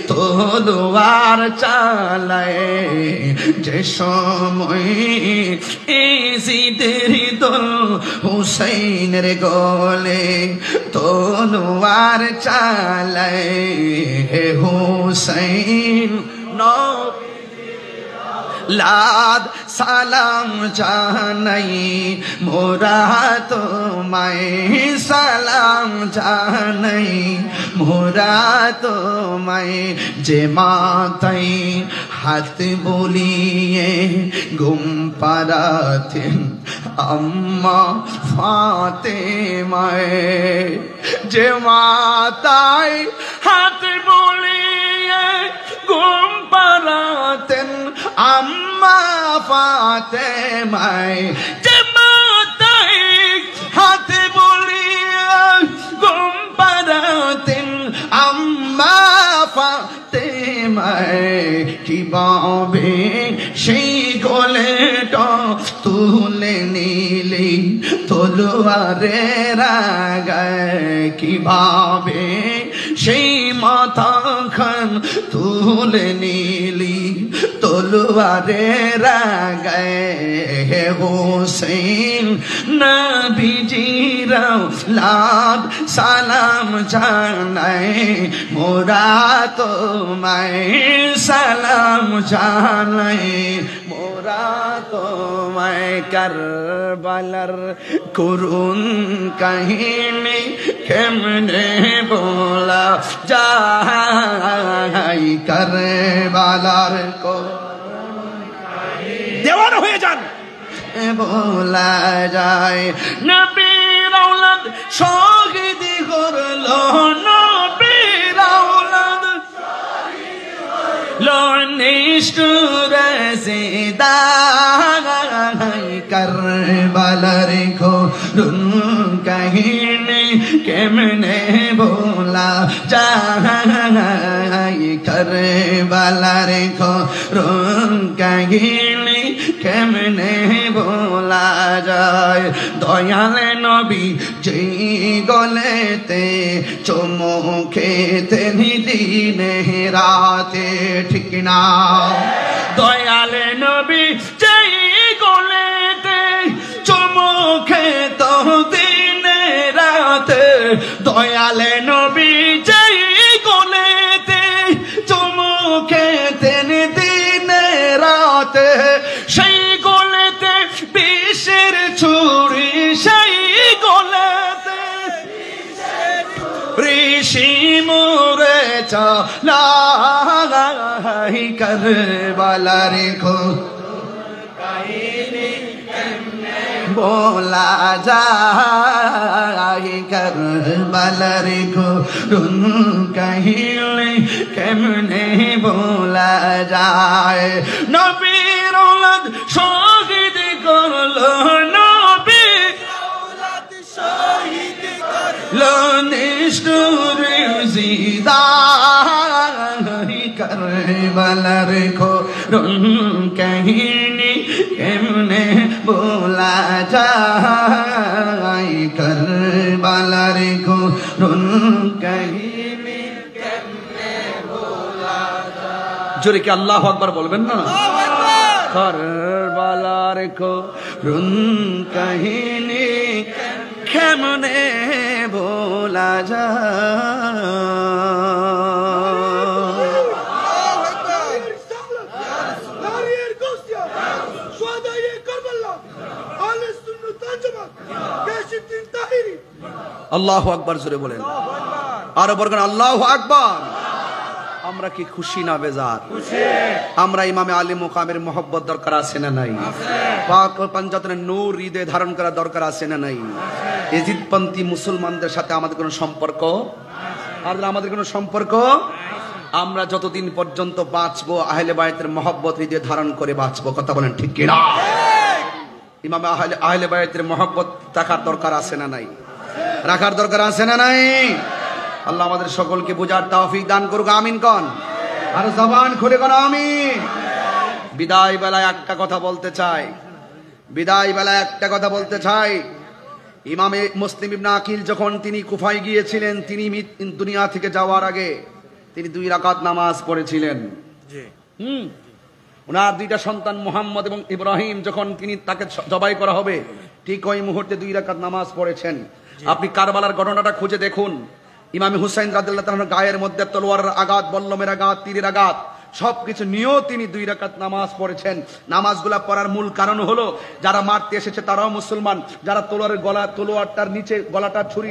Speaker 1: তলোয়ার চালায় যে সময় এজিদের দুল হুসাইনের গলে তলোয়ার চালায় হুসাইন লাদ সালাম জানাই মোরা তোমায় সালাম জানাই মোরা তোমায় যে মাতাই হাত বলিয়ে ঘুম পাড়াতেন আম্মা ফাতেমায় যে মাতাই হাত বলিয়ে ঘুম পাড়াতেন আম্মা ফাতেমায় যে মাতাই হাত বলিয়ে ঘুম পাড়াতেন আম্মা ফাতেমায় কিভাবে সেই গোলেটা তুলে নিলি তলোয়ারের আগায় কিভাবে সেই মাথা খান তুলে নিলি তলোয়ারের আগায় হোসেন নবীজিরাও লাভ সালাম জানায় মোরা তোমায় সালাম জানায় মোরা তোমায় কারবালার করুণ কাহিনী কেমনে বলা যায় কারবালার দেওয়ানা হয়ে যান বলা যায় নবীর আওলাদ শহীদ করলো নবীর আওলাদ নিষ্ঠুরে সিদাই কারবালার করুণ কাহিনী কেমনে বলা যায় কারবালার করুণ কাহিনী কেমনে বলা যায় দয়ালে নবী যেই গলেতে চুমুখেতে দিনে রাতে ঠিক না দয়ালে নবী যেই গলেতে চুমুখেত দিনে রাতে দয়ালে নবী যেই গলেতে চুমুখেতে দিনে রাতে সেই গলেতে বিষের ছুরি সেই গলেতে ঋষি মোরে চালাই কারবালার কাহিনী बोला जाए करबलार करুণ কাহিনী কেমনে বলা যায় নবীর আওলাদ শহীদ করলো নবীর আওলাদ শহীদ করলো নিষ্ঠুর জিদাই কারবালার করুণ কাহিনী কেমনে বলা যায় কারবালার করুণ কাহিনী কেমনে বলা যায় জোরে কি আল্লাহু আকবার বলবেন না কারবালার করুণ কাহিনী কেমনে বলা যায় আল্লাহু আকবার জোরে বলেন আরো বলবেন আল্লাহু আকবার আমরা কি খুশি না বেজার আমরা ইমামে আলী মুকামের মহব্বত দরকার আছে না নাই পাক পাঞ্জাতের নূর হৃদয়ে ধারণ করা দরকার আছে না নাই এজিদপন্থী মুসলমানদের সাথে আমাদের কোনো সম্পর্ক আর আমাদের কোনো সম্পর্ক আমরা যতদিন পর্যন্ত বাঁচবো আহলে বায়তের মহব্বত হৃদয়ে ধারণ করে বাঁচবো কথা বলেন ঠিক কি না ইমামে আহলে বায়তের মহব্বত থাকার দরকার আছে না নাই রাখার দরকার আছে না নাই? আল্লাহ আমাদের সকলকে বোঝার তৌফিক দান করুক, আমিন কন। আর জবান খুলে কোন আমিন। বিদায় বেলায় একটা কথা বলতে চাই, বিদায় বেলায় একটা কথা বলতে চাই। ইমামে মুসলিম ইবনে আকিল যখন তিনি কুফায় গিয়েছিলেন, তিনি দুনিয়া থেকে যাওয়ার আগে তিনি 2 রাকাত নামাজ পড়েছিলেন। ওনার 2টা সন্তান মুহাম্মদ এবং ইব্রাহিম যখন তাকে জবাই করা হবে, ঠিক ওই মুহূর্তে 2 রাকাত নামাজ পড়েছেন। আপনি কারবালার ঘটনাটা খুঁজে দেখুন। ইমাম হুসাইন রাদিয়াল্লাহু তাআলার গায়ের মধ্যে তলোয়ারের আঘাত, বল্লমের আঘাত, তীরের আঘাত সবকিছু নিয়েও তিনি 2 রাকাত নামাজ পড়েছেন। নামাজগুলা পড়ার মূল কারণ হলো যারা মারতে এসেছে তারাও মুসলমান, যারা তলোয়ারটার নিচে গলাটা ছুরি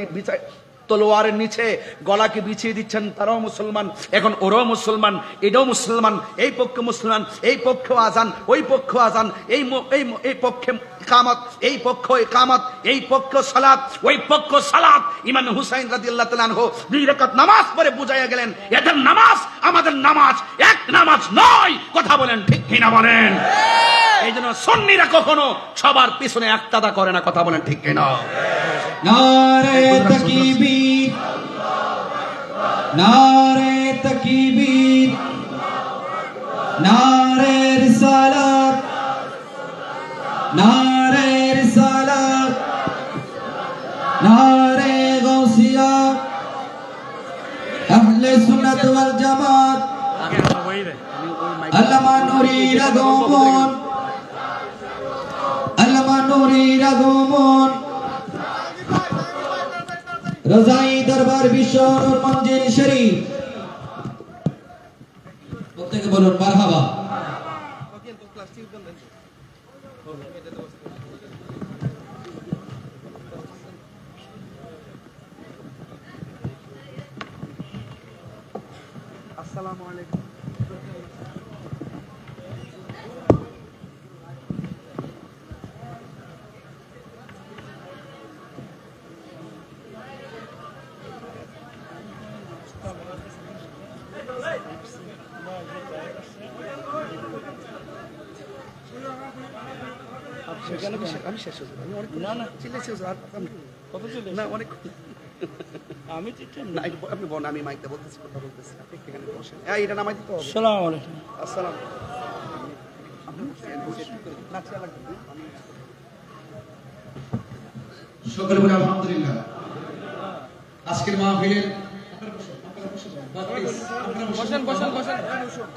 Speaker 1: তলোয়ারের নিচে গলাকে বিছিয়ে দিচ্ছেন তারাও মুসলমান। এখন ওরাও মুসলমান, এটাও মুসলমান, এই পক্ষে মুসলমান, এই পক্ষে আজান, ওই পক্ষ আজান, এই পক্ষে ইকামত, এই পক্ষ ইকামত, এই পক্ষ সালাত, ওই পক্ষ সালাত। ইমাম হুসাইন রাদিয়াল্লাহু তাআলা আনহু 2 রাকাত নামাজ পড়ে বুঝাইয়া গেলেন, এদের নামাজ আমাদের নামাজ এক নামাজ নয়। কথা বলেন ঠিক কিনা বলেন? এই জন্য সুন্নিরা কখনো সবার পিছনে একতাদা করে না। কথা বলেন ঠিক কিনা?
Speaker 3: নারে তাকবীর, নারে তাকবীর, নারে রিসালাত, নারে রিসালাত, নারে গাউসিয়া, আহলে সুন্নাত ওয়াল জামাত, আল্লামা নুরীর আগমন, আল্লামা নুরীর আগমন, রজাই দরবার বিশ্ব নূর মঞ্জিল শরীফ। প্রত্যেকে বলুন মারহাবা।
Speaker 1: আসসালামু আলাইকুম। আমি শেষ হয়েছি, আমি অনেক না না চিল্লেছি কত চলে না অনেক আমি না আপনি বলেন, আমি মাইকটা বলতেছি, কথা বলতেছি, আপনি এখানে বসেন। এটা নামাই দিতে হবে। আসসালামু আলাইকুম। আসসালাম।
Speaker 3: সকলে বলে আলহামদুলিল্লাহ। আজকের মাহফিলের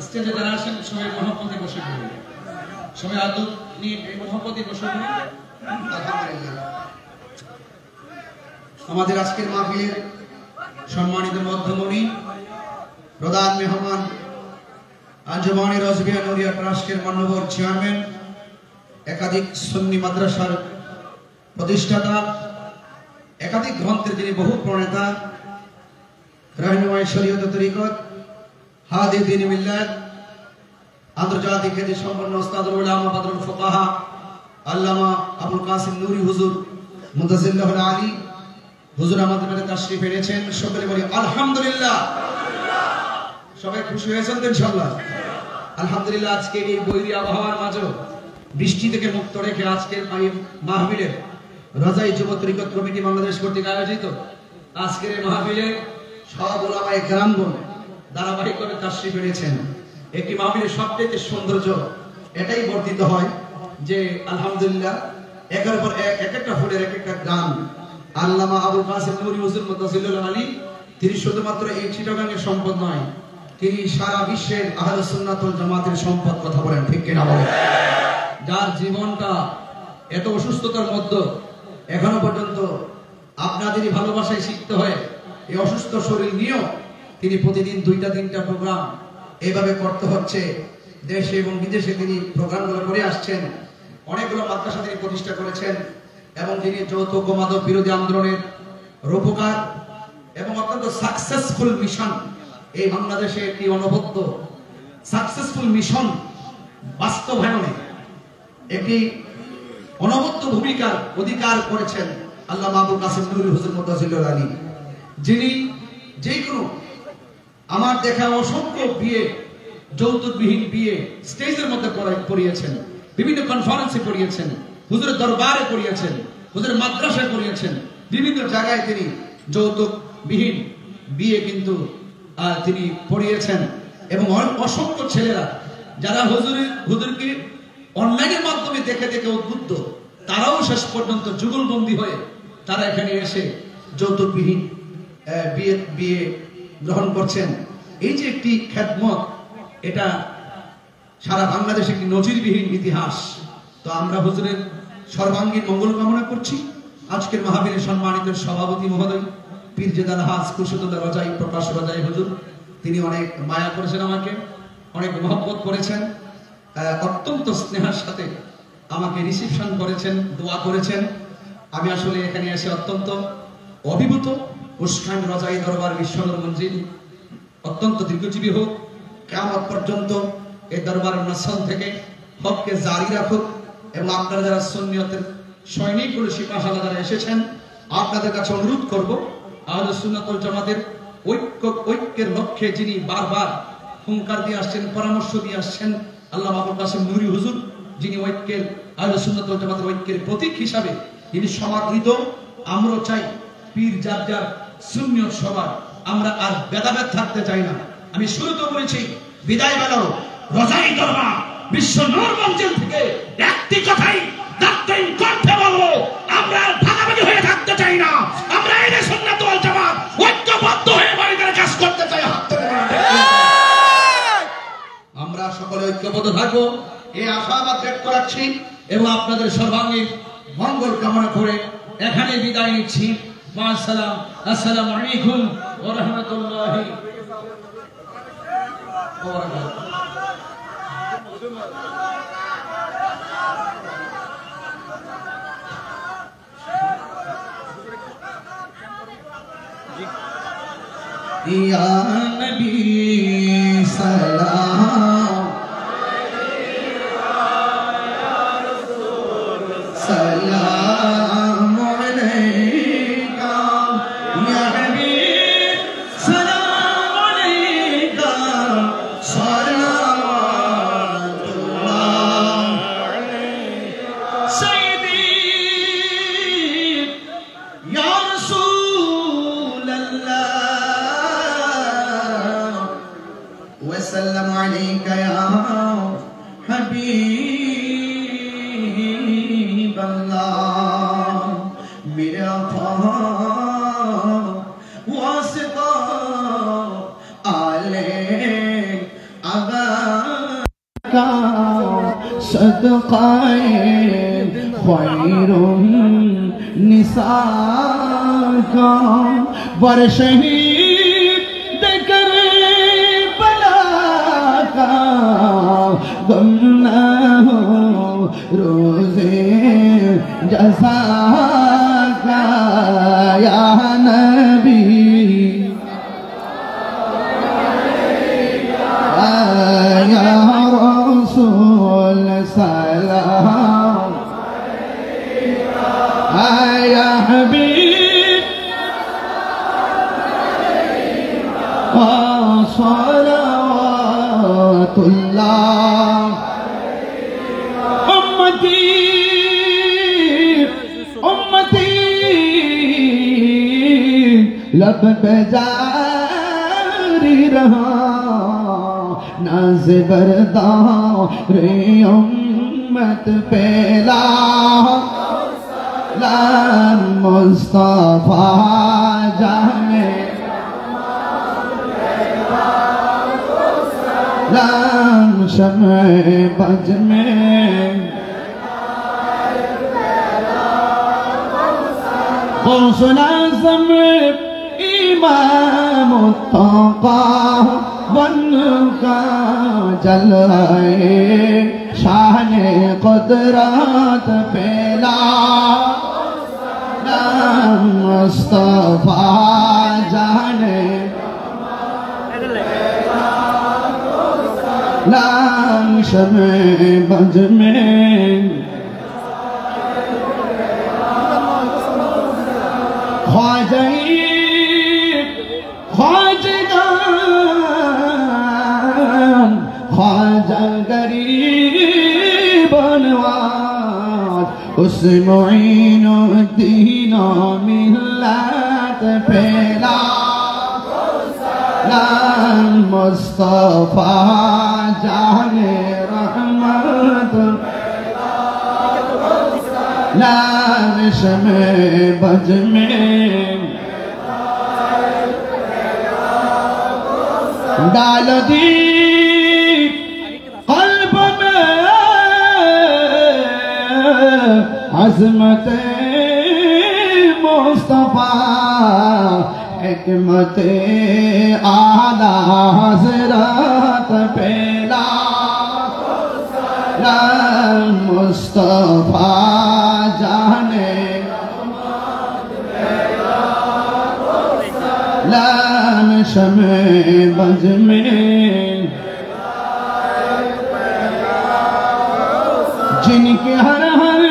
Speaker 3: স্টেজে যারা আসেন সবাই মহব্বতে বসে পড়ুন, সবাই আদব নিয়ে মহব্বতে বসে পড়ুন। আলহামদুলিল্লাহ। আমাদের আজকের মাহফিলের সম্মানিত মধ্যমণি, প্রধান মেহমান, আঞ্জুমানে রজবিয়া নুরিয়া ট্রাস্টের মাননীয় চেয়ারম্যান, একাধিক সুন্নি মাদ্রাসার প্রতিষ্ঠাতা, একাধিক গ্রন্থের যিনি বহু প্রণেতা, রাহনুমায়ে শরীয়ত তরিকত, হাদি দ্বীন মিল্লাত, আন্তর্জাতিক খ্যাতি সম্পন্ন উস্তাদুল উলামা বদরুল ফুকাহা আল্লামা আবুল কাসিম নূরি হুজুর মুতাজিল্লাহুল আলী হুজুর আমাদের মধ্যে তাশরীফ এনেছেন। সকলে বলি আলহামদুলিল্লাহ। সবাই খুশি হয়েছেন তো ইনশাআল্লাহ? আলহামদুলিল্লাহ। আজকে এই বৈরী আবহাওয়ার মাঝে বৃষ্টি থেকে মুক্ত রেখে আজকের মাহফিলে রাজাই যুব তরিকত কমিটি বাংলাদেশ কর্তৃক আয়োজিত আজকের এই মাহফিলে সব উলামায়ে কেরামগণ ধারাবাহিকভাবে তাশরীফ এনেছেন। একটি মাহফিলের সবচেয়ে সৌন্দর্য এটাই বর্ধিত হয় যে আলহামদুলিল্লাহ একের পর এক একটা ফুলের এক একটা গান। আল্লামা আবুল কাসিম নূরি হুজুর মুতাজিল্লাহুল আলী তিনি শুধুমাত্র এই চিটাগাঙ্গের সম্পদ নয়, তিনি সারা বিশ্বের আহলে সুন্নাত ওয়াল জামাতের সম্পদ। কথা বলেন ঠিক কিনা বলেন? যার জীবনটা এত অসুস্থতার মধ্যে এখনো পর্যন্ত আপনাদেরই ভালোবাসায় শিখতে হয়, এই অসুস্থ শরীর নিয়েও তিনি প্রতিদিন 2টা-3টা প্রোগ্রাম এইভাবে করতে হচ্ছে। দেশে এবং বিদেশে তিনি প্রোগ্রামগুলো করে আসছেন। অনেকগুলো মাদ্রাসা তিনি প্রতিষ্ঠা করেছেন এবং তিনি যৌতুক মাদক বিরোধী আন্দোলনের রূপকার এবং অত্যন্ত সাকসেসফুল মিশন, এই বাংলাদেশে একটি অনবদ্য সাকসেসফুল মিশন বাস্তবায়নে একটি অনবদ্য ভূমিকার অধিকার করেছেন আল্লামা আবুল কাসিম নূরি হুজুর মুতাজিল্লাহুল আলী, যিনি যে কোনো আমার দেখা অসংখ্য বিয়ে, যৌতুকবিহীন বিয়ে স্টেজের মধ্যে পড়িয়েছেন, বিভিন্ন কনফারেন্সে পড়িয়েছেন, হুজুরের দরবারে পড়িয়েছেন, হুজুরের মাদ্রাসায় পড়িয়েছেন, বিভিন্ন জায়গায় তিনি যৌতুকবিহীন বিয়ে কিন্তু তিনি পড়িয়েছেন এবং অসংখ্য ছেলেরা যারা হুজুরকে অনলাইনের মাধ্যমে দেখে দেখে উদ্বুদ্ধ, তারাও শেষ পর্যন্ত যুগলবন্দী হয়ে তারা এখানে এসে যৌতুকবিহীন বিয়ে গ্রহণ করছেন। এই যে একটি খেদমত, এটা সারা বাংলাদেশে একটি নজিরবিহীন ইতিহাস। তো আমরা হুজুরের সর্বাঙ্গীন মঙ্গল কামনা করছি। আজকের মাহফিলের সম্মানিত সভাপতি মহোদয় পীর জেদাল হাজ খুরশিদুল্লাহ রজাই, প্রকাশ রজাই হুজুর, তিনি অনেক মায়া করেছেন, আমাকে অনেক মহব্বত করেছেন, অত্যন্ত স্নেহের সাথে আমাকে রিসিপশন করেছেন, দোয়া করেছেন। আমি আসলে এখানে এসে অত্যন্ত অভিভূত। উস্কান রজাই দরবার বিশ্বনূর মঞ্জিল অত্যন্ত দীর্ঘজীবী হোক, কিয়ামত পর্যন্ত এই দরবারের নসল থেকে হককে জারি রাখুক। এবং আপনারা যারা সুন্নিয়তের সৈনিক বলে সিপাহসালা যারা এসেছেন, আপনাদের কাছে অনুরোধ করব, আহলে সুন্নাত ওয়াল জামাতের ঐক্যের লক্ষ্যে যিনি বারবার হুঙ্কার দিয়ে আসছেন, পরামর্শ দিয়ে আসছেন, আল্লামা আবুল কাসেম নুরি হুজুর, যিনি ঐক্যের আহলে সুন্নাত ওয়াল জামাতের ঐক্যের প্রতীক হিসাবে তিনি সমাদৃত। আমরাও চাই পীর যার যার সুন্নিয়ত সবার, আমরা আর ভেদাভেদ থাকতে চাই না। আমি শুরুতে বলেছি, বিদায় বেলাও রজাই দরবার বিশ্ব নূর মঞ্জিল থেকে একটি কথাই দায়িত্বহীন কণ্ঠে বলবো, আমরা ভাগাভাগি হয়ে থাকতে চাই না। আমরা আহলে সুন্নাত ওয়াল জামাত ঐক্যবদ্ধ হয়ে বাড়িতে কাজ করতে চাই। আমরা সকলে ঐক্যবদ্ধ থাকবো, এই আশাবাদ ব্যক্ত রাখছি এবং আপনাদের সর্বাঙ্গীন মঙ্গল কামনা করে এখানে বিদায় নিচ্ছি। মাআসসালাম, আসসালামু আলাইকুম ওয়া রাহমাতুল্লাহি ওয়া বারাকাতুহু। या नबी सलाम सलाम अलैका या हबीब सलाम अलैका सलावतुल्लाह सय्यदी या रसूल अल्लाह वसल्लम अलैका या हबीब अल्लाह मेरा वास्ता आले अगा का सदक़ाए खैरुन निसा का वर शहीद देकर बला का गम न हो रोज़े जज़ा का या नबी या रसूल सलाम या हबीब सलावतुल्लाह उम्मती उम्मती लब पे जारी रहा नाज़ बरदा रे उम्मत पेला लान मुस्तफा जाने लान शमे बज में गौसुल आज़म इमाम मुत्तक़ा बन का जलाए शान कुदरत पेला मुस्तफा जाने लाम शमे बज में ख्वाजा गरीब नवाज उस मुईनुद्दीन मिल्लत फैला मुस्तफा जाने रहमत लाश में बज में डाल दी कल्ब में अज़मत मुस्तफा हिकमत आला हज़रत पेला मुस्तफा जाने लाम शमे बज में जिनके हर हर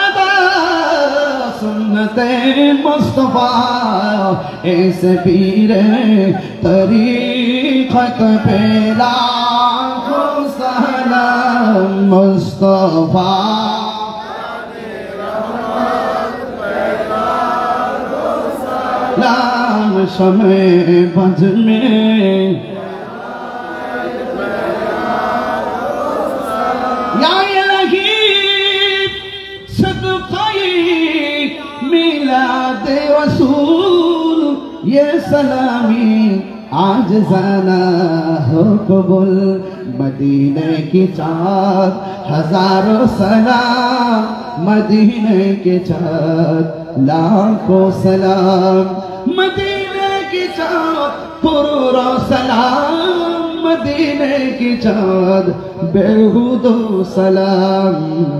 Speaker 3: अदा सुन्नते मुस्तफा ऐसे पीर तरीक़त पे लाखों सलाम मुस्तफा लाम शमे बज में या इलाही सदक़े मिलाद रसूल ये सलामी आज जाना हो कबूल मदीने की 4000 सलाम मदीने के 4 लाखों सलाम मदीने की 4 पुरा सलाम मदीने की 4 बेहुदो सलाम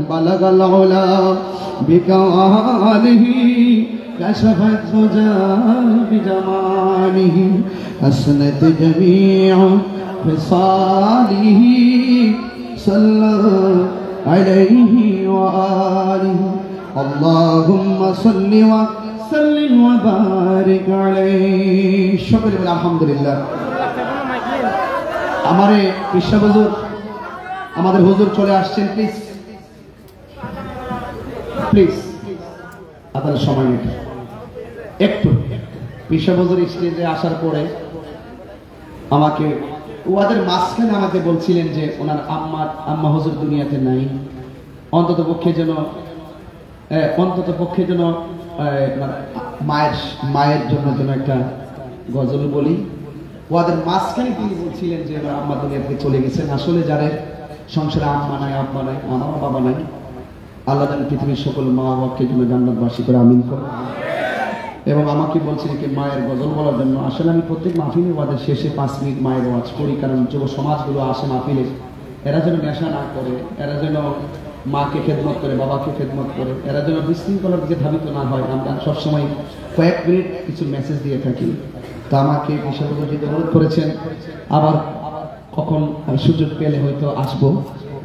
Speaker 3: बलगल उला बिकालिही कशफत दुजा बिजमालिही हसनत जमीअ फिसालिही सल्लल्लाहु अलैहि व आलिहि अल्लाहुम्मा सल्लि व सल्लिम व बारिक अलैहि शुक्र अल्हम्दुलिल्लाह हमारे कृष्ण हुजूर हमारे हुजूर चले आसছেন प्लीज प्लीज আপনাদের সময় নিতে একটু কৃষ্ণ হুজুর স্টেজে আসার পরে আমাকে ওদের মাঝখানে আমাকে বলছিলেন যে ওনার আম্মা হুজুর দুনিয়াতে নাই অন্তত পক্ষে যেন মায়ের জন্য একটা গজল বলি ওদের মাঝখানে তিনি বলছিলেন যে ওনার আম্মা দুনিয়াতে চলে গেছেন আসলে যাদের সংসারে আম্মা নাই আব্বা নাই আমার বাবা নাই আল্লাহ যেন পৃথিবীর সকল মা বাবাকে যেন জান্নাতবাসী করে আমিন করুন এবং আমাকে বলছেন কি মায়ের গজল বলার জন্য আসলে আমি প্রত্যেক মাহফিলে ওয়াদের শেষে 5 মিনিট মায়ের ওয়াজ করি কারণ যুব সমাজগুলো আসে মাহফিলে এরা যেন নেশা না করে এরা যেন মাকে খেদমত করে বাবাকে খেদমত করে এরা যেন বিশৃঙ্খলার দিকে ধাবিত না হয় আমরা সবসময় কয়েক মিনিট কিছু মেসেজ দিয়ে থাকি তো আমাকে বিশ্ববিদ্যালয় যদি অনুরোধ করেছেন আবার কখন সুযোগ পেলে হয়তো আসবো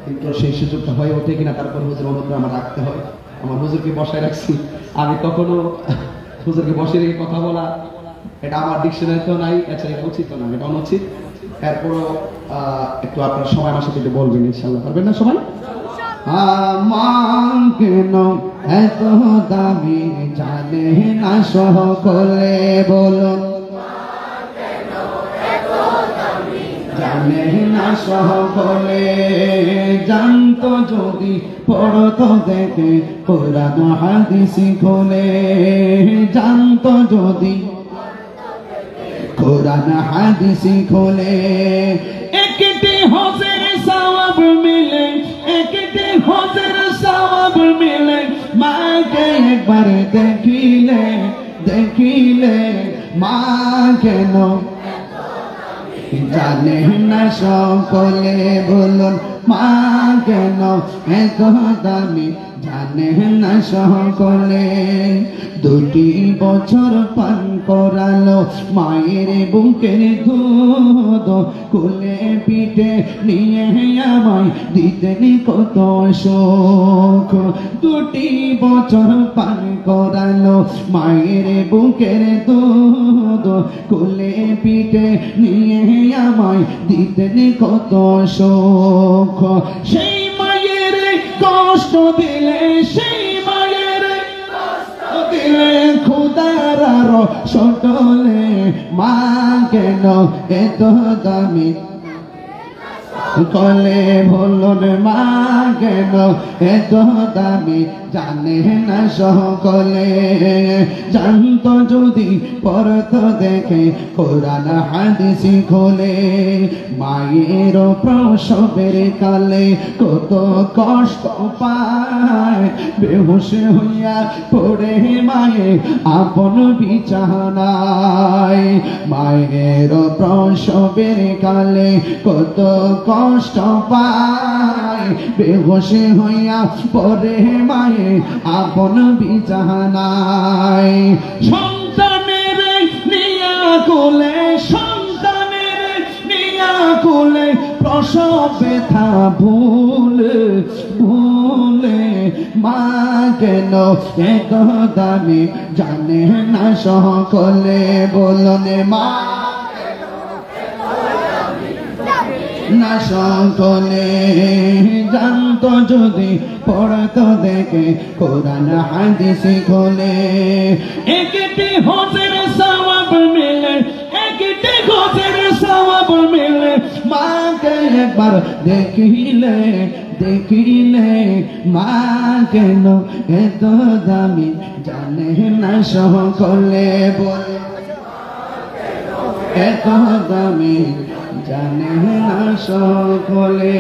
Speaker 3: কিন্তু সেই সুযোগটা হয়ে ওঠে কিনা তারপর হুজুর অনুরোধ আমার রাখতে হয় আমার হুজুরকে বসায় রাখছি আমি কখনো হুজুরকে বসে রেখে কথা বলা এটা আমার ডিকশনারিতেও নাই আচ্ছা এটা উচিত না এটা অনুচিত এরপরও একটু আপনার সময় আমার সাথে বলবেন ইনশাআল্লাহ পারবেন না সবাই মান কেন এত দামি জানে না সকলে বলুন জানে না সকলে জানতো যদি পড়তো দেখে কোরআন হাদিস খুলে জানতো যদি কোরআন হাদিস খুলে একটি হজের সওয়াব মিলে একটি হজের সওয়াব মিলে মাকে একবার দেখিলে মা কেন জানে না সকলে বলুন মা কেন এত দামি জানে না সকলে 2 বছর পান করালো মায়ের বুকের দুধ কোলে পিঠে নিয়ে আমায় দিতেন কত সুখ 2 বছর পান করালো মায়ের বুকের দুধ কোলে পিঠে নিয়ে আমায় দিতেন কত সুখ সেই মায়ের
Speaker 4: কষ্ট দিলে সেই মায়ের দিলে খুদার আরো সটলে মা কেন এত দামি কলে বলুন মা কেন এত দামি জানে না সকলে জানত যদি পড়তো দেখে কোরআন হাদিস খোলে মায়ের প্রসবের কালে কত কষ্ট পায় বেহুশ হইয়া পড়ে মায়ে আপন বিছানায় মায়ের প্রসবের কালে কত কষ্ট পায় বেহুশ হইয়া পড়ে মায়ে আপন বিছানায় সন্তানের নিয়া কোলে সন্তানের নিয়া কোলে প্রসব ব্যথা ভুলে ভুলে মা কেন এত দামি জানে না সকলে বলুন মা না সকলে জানতো যদি পড়তো দেখে কোরআন হাদিস খোলে একটি হজের সওয়াব মিলে একটি হজের সওয়াব মিলে মাকে একবার দেখিলে দেখিলে মা কেন এত দামি জানে না সকলে বলে এত দামি জানে না সকলে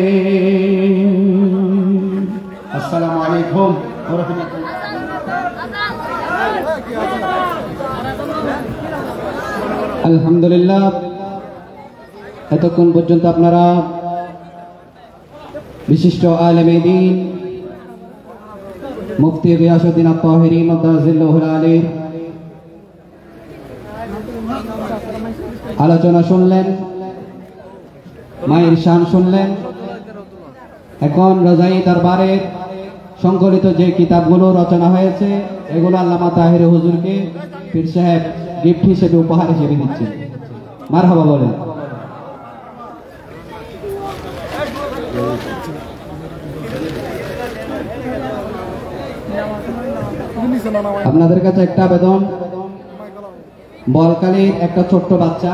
Speaker 4: আসসালামু আলাইকুম ওয়া রাহমাতুল্লাহ আলহামদুলিল্লাহ এতক্ষণ পর্যন্ত আপনারা বিশিষ্ট আলেমে দ্বীন মুফতি গিয়াসউদ্দিন আত-তাহিরি মাদ্দাজিল্লাহুল আলী আলোচনা শুনলেন মায়ের শান শুনলেন এখন রজাই দরবারের সংকলিত যে কিতাবগুলো রচনা হয়েছে এগুলো আল্লামা তাহের হুজুরকে পীর সাহেব গিফট হিসেবে উপহার হিসেবে দিচ্ছেন মারহাবা বলেন আপনাদের কাছে একটা আবেদন বলকালীর একটা ছোট্ট বাচ্চা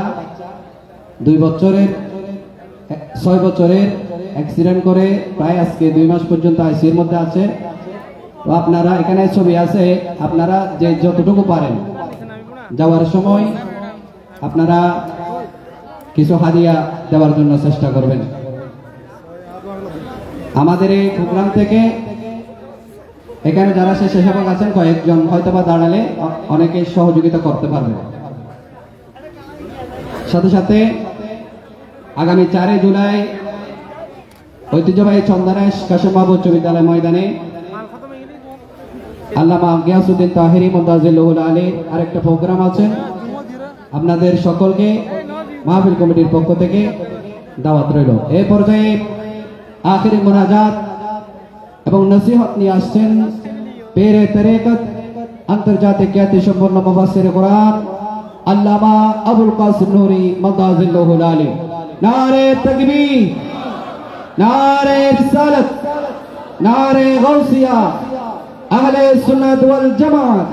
Speaker 4: 2 বছরের 6 বছরের অ্যাক্সিডেন্ট করে প্রায় আজকে 2 মাস পর্যন্ত আইসিইউর মধ্যে আছে তো আপনারা এখানে ছবি আছে আপনারা যে যতটুকু পারেন যাওয়ার সময় আপনারা কিছু হাদিয়া দেওয়ার জন্য চেষ্টা করবেন আমাদের এই প্রোগ্রাম থেকে এখানে যারা স্বেচ্ছাসেবক আছেন কয়েকজন হয়তোবা দাঁড়ালে অনেকে সহযোগিতা করতে পারবে সাথে সাথে আগামী 4 জুলাই ঐতিহ্যবাহী চন্দনেশ কাশেম বাবু উচ্চ বিদ্যালয় ময়দানে আল্লামা গিয়াসউদ্দিন তাহেরি মাদ্দাজিল্লাহুল আলী আরেকটা প্রোগ্রাম আছে আপনাদের সকলকে মাহফিল কমিটির পক্ষ থেকে দাওয়াত রইল এই পর্যায়ে আখিরি মুনাজাত এবং নসিহত নিয়ে আসছেন পীরে তরিকত আন্তর্জাতিক খ্যাতি সম্পন্ন মুফাসসির কোরআন আল্লামা আবুল কাসিম নূরী মাদ্দাজিল্লাহুল আলী নারে তাকবীর নারে রিসালাত নারে গাউসিয়া আহলে সুন্নাত ওয়াল জামাত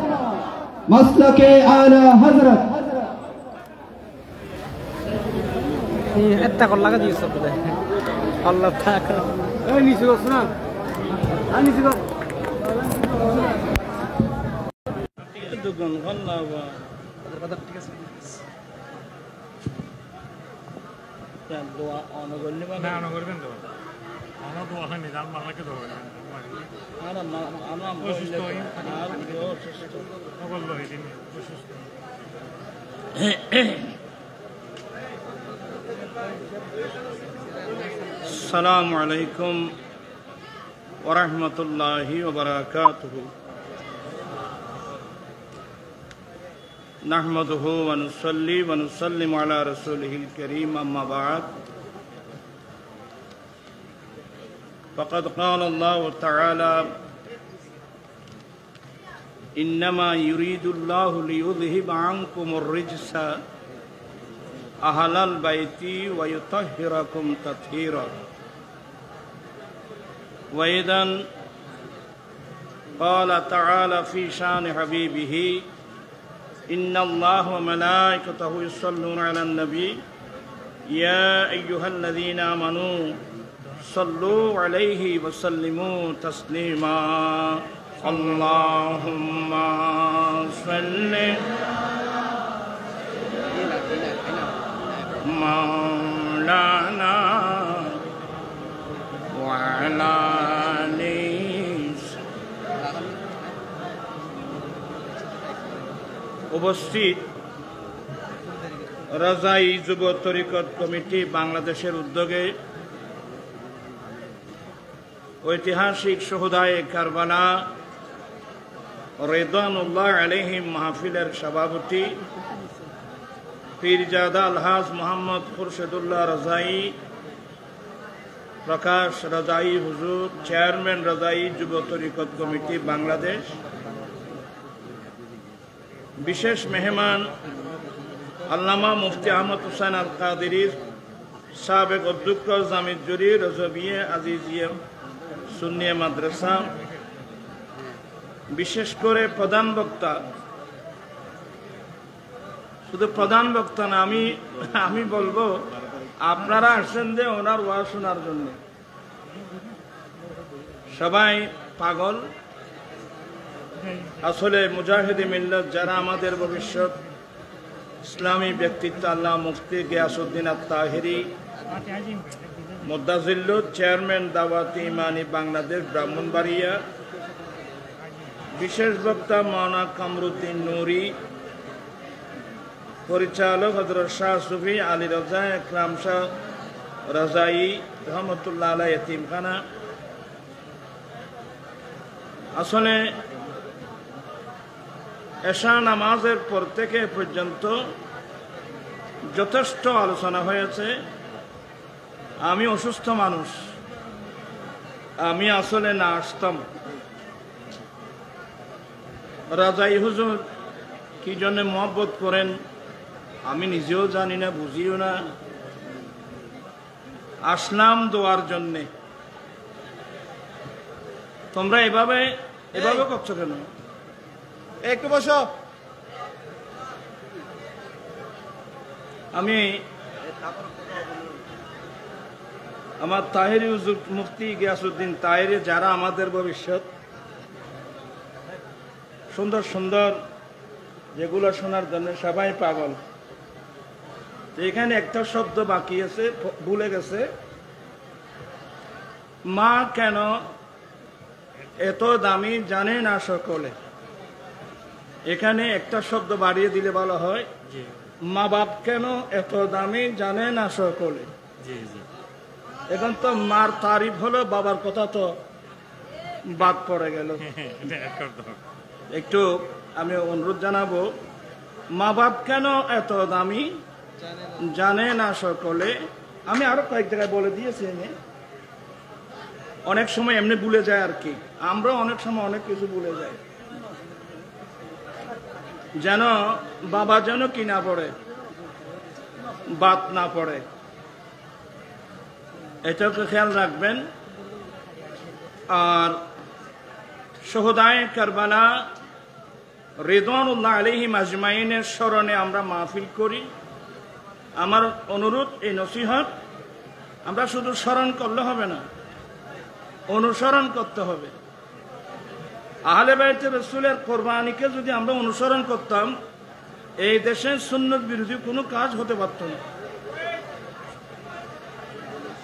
Speaker 4: মাসলাকে আলা হযরত
Speaker 2: এই একটা কল লাগা দিয়েছ বলে আল্লাহ পাক এই নিচে বস না আমি নিচে বস দুগুণ আল্লাহ কথা ঠিক আছে ya doa ono golni ba na ono করবেন তো ono doa হয়নি জান মালাকে দোয়া ana ana অসুস্থ আর অসুস্থ বললো এদিন অসুস্থ আসসালামু আলাইকুম ওয়া রাহমাতুল্লাহি ওয়া বারাকাতুহু نحمده ونصلي ونسلم على رسوله الكريم أما بعد فقد قال الله تعالى إنما يريد الله ليذهب عنكم الرجس أهل البيت ويطهركم تطهيرا وإذا قال تعالى في شان حبيبه إن الله وملائكته يصلون على النبي يا أيها الذين آمنوا صلوا عليه وسلموا تسليما اللهم صل مولانا وعلى آله উপস্থিত রাজাই যুব তরিকত কমিটি বাংলাদেশের উদ্যোগে ঐতিহাসিক শুহাদায়ে কারবালা রিদওয়ানুল্লাহ আলাইহিম মাহফিলের সভাপতি পীরজাদা আলহাজ মোহাম্মদ খুরশেদুল্লাহ রাজাই প্রকাশ রাজাই হুজুর, চেয়ারম্যান রাজাই যুব তরিকত কমিটি বাংলাদেশ, বিশেষ মেহমান আল্লামা মুফতি আহমদ হুসাইন আল কাদেরীর সাবেক অধ্যক্ষ জামিজুরি রজবিয়ে আজিজিয়া সুন্নিয়া মাদ্রাসা, বিশেষ করে প্রধান বক্তা, শুধু প্রধান বক্তা না, আমি বলবো আপনারা আসছেন যে ওনার ওয়াজ শোনার জন্য। সবাই পাগল। আসলে মুজাহিদে মিল্লাত যারা আমাদের ভবিষ্যৎ ইসলামী ব্যক্তিত্ব আল্লাহ মুফতি গিয়াসউদ্দিন আত-তাহেরি মুদ্দাজিল্লুত, চেয়ারম্যান দাওয়াতে ইমানি বাংলাদেশ ব্রাহ্মণবাড়িয়া, বিশেষ বক্তা মাওলানা কামরুদ্দিন নুরি, পরিচালক হযরত শাহ সুফি আলী রাজা একরাম শাহ রাজাই রহমতুল্লাহ আলাইহি এতিমখানা। আসলে এশা নামাজের পর থেকে পর্যন্ত যথেষ্ট আলোচনা হয়েছে। আমি অসুস্থ মানুষ, আমি আসলে না আসতাম। রাজাই হুজুর কি জন্য মহব্বত করেন আমি নিজেও জানি না, বুঝিও না। আসলাম দোয়ার জন্যে। তোমরা এভাবে করছো কেন? একটু বসো। আমি আমার তাহেরি হুজুর মুফতি গিয়াসউদ্দিন তাহেরি, যারা আমাদের ভবিষ্যৎ, সুন্দর সুন্দর যেগুলো শোনার জন্য সবাই পাগল। এখানে একটা শব্দ বাকি আছে, ভুলে গেছে। মা কেন এত দামি জানে না সকলে। এখানে একটা শব্দ বাড়িয়ে দিলে ভালো হয়, মা বাপ কেন এত দামি জানে না সকলে। এখন তো মার তারিফ হলো, বাবার কথা তো বাদ পড়ে গেল। একটু আমি অনুরোধ জানাবো, মা বাপ কেন এত দামি জানে না সকলে। আমি আরো কয়েক জায়গায় বলে দিয়েছি, অনেক সময় এমনি ভুলে যায় আর কি। আমরা অনেক সময় অনেক কিছু ভুলে যাই। যেন বাবা যেন কি না পড়ে, বাদ না পড়ে, এটাকে খেয়াল রাখবেন। আর শুহাদায়ে কারবালা রিদওয়ানুল্লাহ আলাইহিম আজমাইনের স্মরণে আমরা মাহফিল করি। আমার অনুরোধ, এই নসিহত আমরা শুধু স্মরণ করলে হবে না, অনুসরণ করতে হবে। আহলে বাইতে রাসূলের কোরবানিকে যদি আমরা অনুসরণ করতাম, এই দেশে সুন্নত বিরোধী কোনো কাজ হতে পারত না।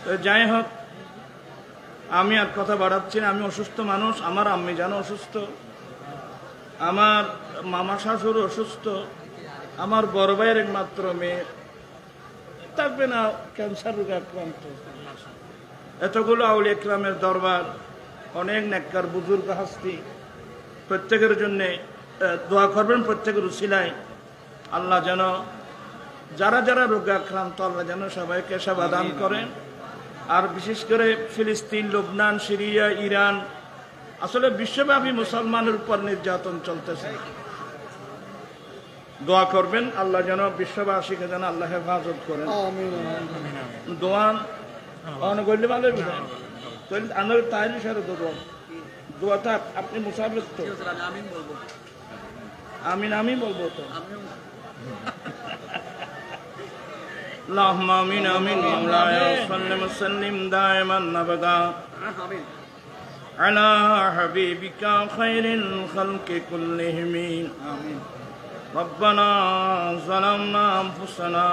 Speaker 2: তো যাই হোক, আমি আর কথা বাড়াচ্ছি না। আমি অসুস্থ মানুষ, আমার আম্মি জানো অসুস্থ, আমার মামা শাশুড় অসুস্থ, আমার বড় ভাইয়ের একমাত্র মেয়ে থাকবে না, ক্যান্সার রোগে আক্রান্ত। এতগুলো আউলিয়া ইকরামের দরবার, অনেক নেককার বুজুর্গ হাস্তি, প্রত্যেকের জন্যে দোয়া করবেন। প্রত্যেকের উসিলায় আল্লাহ যেন যারা যারা রোগে আক্রান্ত, আল্লাহ যেন সবাইকে সেবা দান করেন। আর বিশেষ করে ফিলিস্তিন, লুবনান, সিরিয়া, ইরান, আসলে বিশ্বব্যাপী মুসলমানের উপর নির্যাতন চলতেছে। দোয়া করবেন আল্লাহ যেন বিশ্ববাসীকে যেন আল্লাহ হেফাজত করেন। দোয়া অনগল্য ভালো তাই সারে দোয়া দোয়াটা আপনি মুসাফির তো আমি বলবো তো اللهم آمين آمين مولاي وسلم وسلم دائما أبدا على حبيبك خير الخلق كلهم ربنا ظلمنا أنفسنا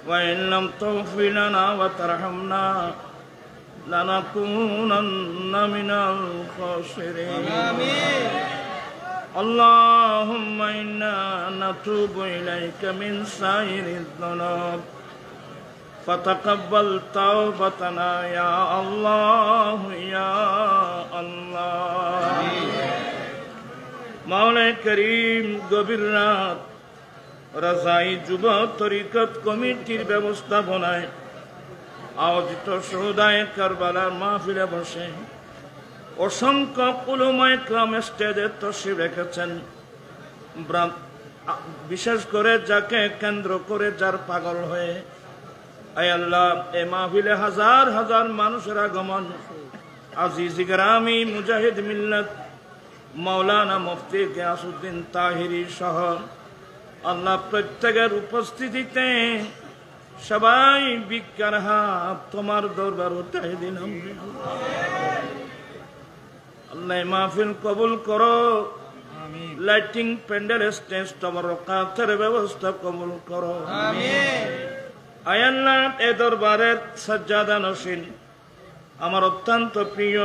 Speaker 2: وإن لم تغفر لنا وترحمنا لنكونن من الخاسرين اللهم إنا نتوب إليك من سائر الذنوب فتقبل توبتنا يا الله يا الله مولاي كريم গভীর রাত রাজাই যুব তরিকত কমিটির ব্যবস্থাপনায় আয়োজিত শোহদায়ে কারবালার মাহফিলে বসে অসংখ্য উলামায়ে কেরাম স্টেজে তশরিফ রেখেছেন। বিশেষ করে যাকে কেন্দ্র করে যার পাগল হয়ে আয় আল্লাহ এ মাহফিলে হাজার হাজার মানুষের আগমন আজিজ গ্রামী মুজাহিদ মিল্লাত মাওলানা মুফতি গিয়াসউদ্দিন তাহিরি সহ আল্লাহ প্রত্যেকের উপস্থিতিতে সবাই বিজ্ঞান হাত তোমার দরবার উঠাই দিলাম। আল্লাহ মাহফিল কবুল করো, লাইটিং প্যান্ডেল স্টেজ তবরকাতের ব্যবস্থা কবুল করো। আয় আল্লাহ এ দরবারের সাজ্জাদা নশীন আমার অত্যন্ত প্রিয়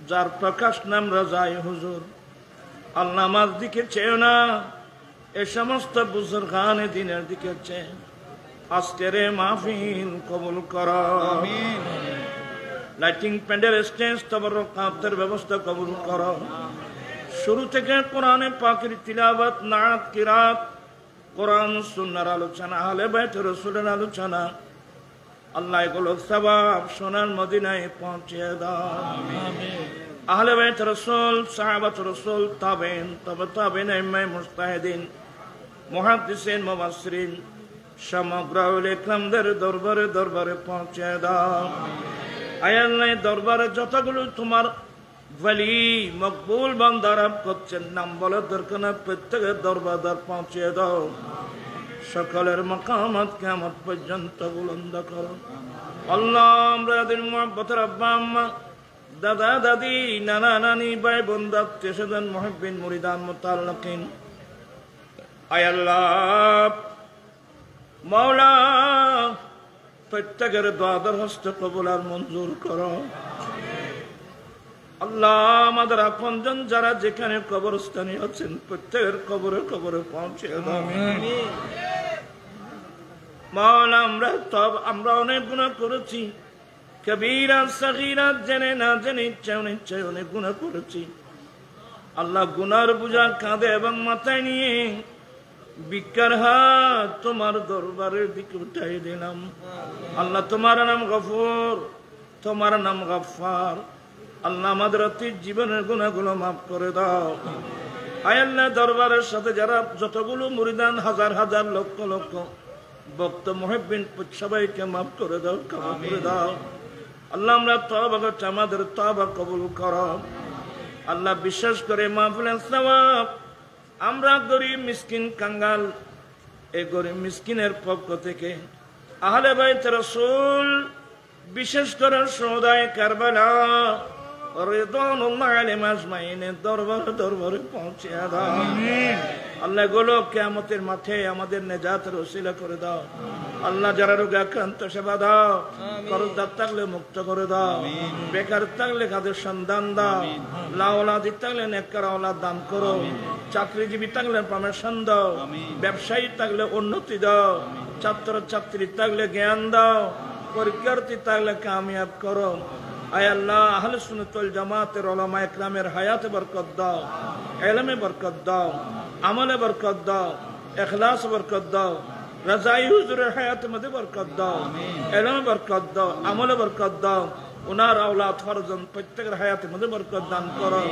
Speaker 2: যার প্রকাশ নাম রাজাই হুজুর, আল্লাহ আমার দিকে চেয়েও না, এ সমস্ত বুজুর্গানে দিনের দিকে চেয়ে আজকের মাহফিল কবুল করো। লাইটিং প্যান্ডেল স্টেজ তবরকাতের ব্যবস্থা কবুল করো। শুরু থেকে কোরআনে পাকের তিলাওয়াত, নাত, কিরাত, কোরআন সুন্নাহর আলোচনা, আহলে বাইত রাসূলের আলোচনা, আল্লাহ এগুলো সওয়াব সোনার মদিনায় পৌঁছে দাও। আহলে বাইত রাসূল, সাহাবাত রাসূল, তাবেঈন, তাবেঈন, ইমাম মুজতাহিদিন, মুহাদ্দিসিন, মুফাসসিরিন সমগ্র উলামায়ে কেরামদের দরবারে দরবারে পৌঁছে দাও। আয় আল্লাহ দরবারে যতগুলো তোমার ওয়ালি মকবুল বান্দারা করছেন নাম বলার দরকার না, প্রত্যেকের দরবার পৌঁছে দাও। সকলের মাকামাত কিয়ামত পর্যন্ত বুলন্দ করো। আল্লাহ আমরা যাদের মুহাব্বতের আব্বা আম্মা, দাদা দাদি, নানা নানি, ভাই বোন, আত্মীয় স্বজন, মুহিব্বিন, মুরিদান, মুতাল্লিকিন, আয় আল্লাহ মাওলা প্রত্যেকের দোয়া দরখাস্ত কবুল আর মঞ্জুর করো। আল্লাহ আমাদের আপনজন যারা যেখানে কবরস্থানে আছেন প্রত্যেকের কবরে কবরে পৌঁছে দাও। মাওলা আমরা অনেক গুনাহ করেছি, কবিরা সগীরা, জেনে না জেনে, ইচ্ছা অনিচ্ছায় অনেক গুনাহ করেছি। আল্লাহ গুনার বোঝা কাঁধে এবং মাথায় নিয়ে বিকার হাত তোমার দরবারের দিকে উঠাই দিলাম। আল্লাহ তোমার নাম গফুর, তোমার নাম গফফার। আল্লাহ আমাদের অতীত জীবনের গুনাহগুলো মাফ করে দাও। আয় আল্লাহ দরবারের সাথে যারা যতগুলো মুরিদান, হাজার হাজার লক্ষ লক্ষ ভক্ত মুহিব্বিন সবাইকে মাফ করে দাও, ক্ষমা করে দাও। আল্লাহ আমরা তওবা করছি, আমাদের তওবা কবুল করো। আল্লাহ বিশেষ করে মাহফিলের সওয়াব আমরা গরিব মিসকিন কাঙ্গাল, এই গরিব মিসকিনের পক্ষ থেকে আহলে বাইত রাসূল বিশেষ করে শোহদায়ে কারবালা রিদওয়ানুল্লাহি আলাইহিম আজমাইনের দরবারে দরবারে পৌঁছে দাও। আল্লাহ গুলো কিয়ামতের মাঠে আমাদের নেজাতের ওসিলা করে দাও। আল্লাহ যারা রোগে আক্রান্ত সেবা দাও, কর্জদার থাকলে মুক্ত করে দাও, বেকার থাকলে কাদের সন্ধান দাও, লাওলাদি থাকলে নেককার আওলাদ দান করো, চাকরিজীবী থাকলে পারমিশন দাও, ব্যবসায়ী থাকলে উন্নতি দাও, ছাত্র ছাত্রী থাকলে জ্ঞান দাও, পরীক্ষার্থী থাকলে কামিয়াব করো। আয় আল্লাহ আহলে সুন্নাত ওয়াল জামাতের উলামা ইকরামের হায়াতে বরকত দাও, ইলমে বরকত দাও, আমলে বরকত দাও, ইখলাস বরকত দাও, রাজাই হুজুরের হায়াতের মধ্যে বরকত দাও, ইলমে বরকত দাও, আমলে বরকত দাও। উনার আওলাদ ফরজন প্রত্যেকের হায়াতের মধ্যে বরকত দান করো।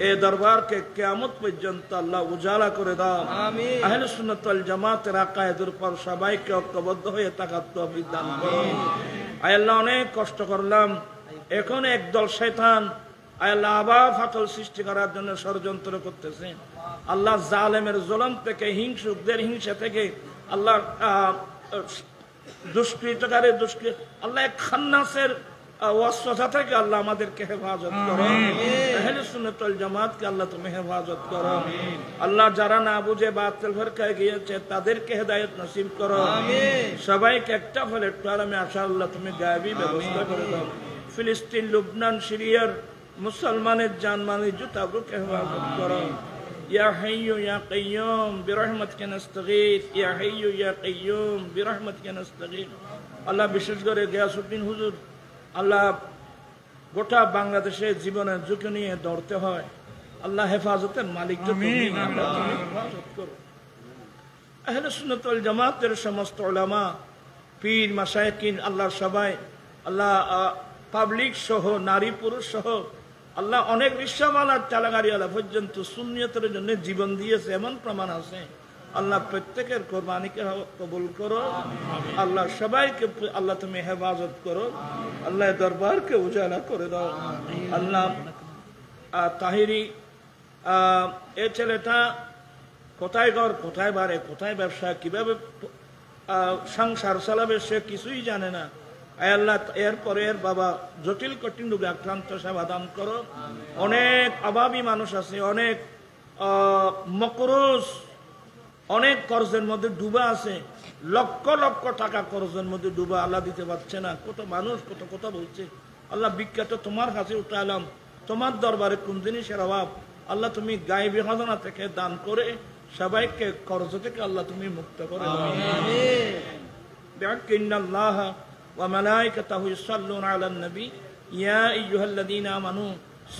Speaker 2: এই দরবারকে কিয়ামত পর্যন্ত আল্লাহ উজালা করে দাও। আহলে সুন্নাত ওয়াল জামাতের আকায়েদের উপর সবাইকে ঐক্যবদ্ধ হয়ে থাকার তৌফিক দান করো। আয় আল্লাহ অনেক কষ্ট করলাম, এখন একদল শয়তান আল্লাহ আবার ফাটল সৃষ্টি করার জন্য ষড়যন্ত্র করতেছে। আল্লাহ জালেমের জুলুম থেকে, হিংসুকদের হিংসা থেকে, আল্লাহ দুষ্কৃতকারী আল্লাহ খান্নাসের ওয়াসওয়াসা থেকে আল্লাহ আমাদেরকে হেফাজত করো। আহলে সুন্নাত ওয়াল জামাতকে আল্লাহ তুমি হেফাজত করো। আল্লাহ যারা না বুঝে বাতিল ফিরকায় গিয়েছে তাদেরকে হেদায়েত নসিব করো। সবাইকে একটা প্ল্যাটফর্মে আরামে আসা আল্লাহ তুমি গায়েবী ব্যবস্থা করে দাও। ফিলিস্তিন, লুবনান, সিরিয়ার মুসলমানের জানমাল ইজ্জত আবরুকে হেফাজত করো। ইয়া হাইয়্যু ইয়া কাইয়্যুম বিরহমাতিকা নাস্তাগীথ, ইয়া হাইয়্যু ইয়া কাইয়্যুম বিরহমাতিকা নাস্তাগীথ। আল্লাহ বিশেষ করে গিয়াসউদ্দিন হুজুর, আল্লাহ গোটা বাংলাদেশে জীবনের ঝুঁকি নিয়ে দৌড়তে হয়। আল্লাহ হেফাজতের মালিক তুমি, আল্লাহ তুমি হেফাজত করো। আহলে সুন্নাত ওয়াল জামাতের সমস্ত উলামা, পীর, মাশায়েখিন, আল্লাহ সবাই, আল্লাহ পাবলিক সহ, নারী পুরুষ সহ, আল্লাহ অনেক রিকশাওয়ালার চালাগাড়িওয়ালা পর্যন্ত সুন্নিয়তের জন্য জীবন দিয়েছে, এমন প্রমাণ আছে। আল্লাহ প্রত্যেকের কোরবানিকে কবুল করো। আল্লাহ সবাইকে আল্লাহ তুমি হেফাজত করো। আল্লাহ দরবারকে উজালা করে দাও। আল্লাহ তাহিরি, এই ছেলেটা কোথায় ঘর, কোথায় বাড়ে, কোথায় ব্যবসা, কিভাবে সংসার চালাবে সে কিছুই জানে না। আল্লাহ এরপরে এর বাবা জটিল কঠিন রোগে আক্রান্ত, সেবা দান করো। অনেক অভাবী মানুষ আছে, অনেক মকরুজ, অনেক কর্জের মধ্যে ডুবা আছে, লক্ষ লক্ষ টাকা কর্জের মধ্যে ডুবা, আল্লাহ দিতে পারছে না। কত মানুষ কত কথা বলছে। আল্লাহ বিখ্যাত তোমার কাছে উঠালাম, তোমার দরবারে কোন জিনিসের অভাব আল্লাহ তুমি গায়েবী খাজানা থেকে দান করে সবাইকে কর্জ থেকে আল্লাহ তুমি মুক্ত করে দাও। ইন্নাল্লাহ ওয়া মালাইকাতাহু ইউসাল্লুনা আলান নবী ইয়া আইয়ুহাল্লাযীনা আমানু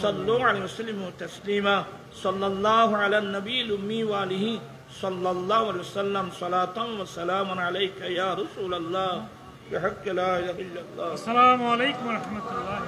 Speaker 2: সাল্লু আলাইহি ওয়া সাল্লিমু তাসলিমা সাল্লাল্লাহু আলান নবিয়্যিল উম্মি ওয়া আলিহি সাল্লাল্লাহু আলাইহি ওয়াসাল্লাম সালাতান ওয়া সালামান আলাইকা ইয়া রাসূলুল্লাহ বিহাক্কি লা ইলাহা ইল্লাল্লাহ।
Speaker 5: আসসালামু আলাইকুম ওয়া রাহমাতুল্লাহ।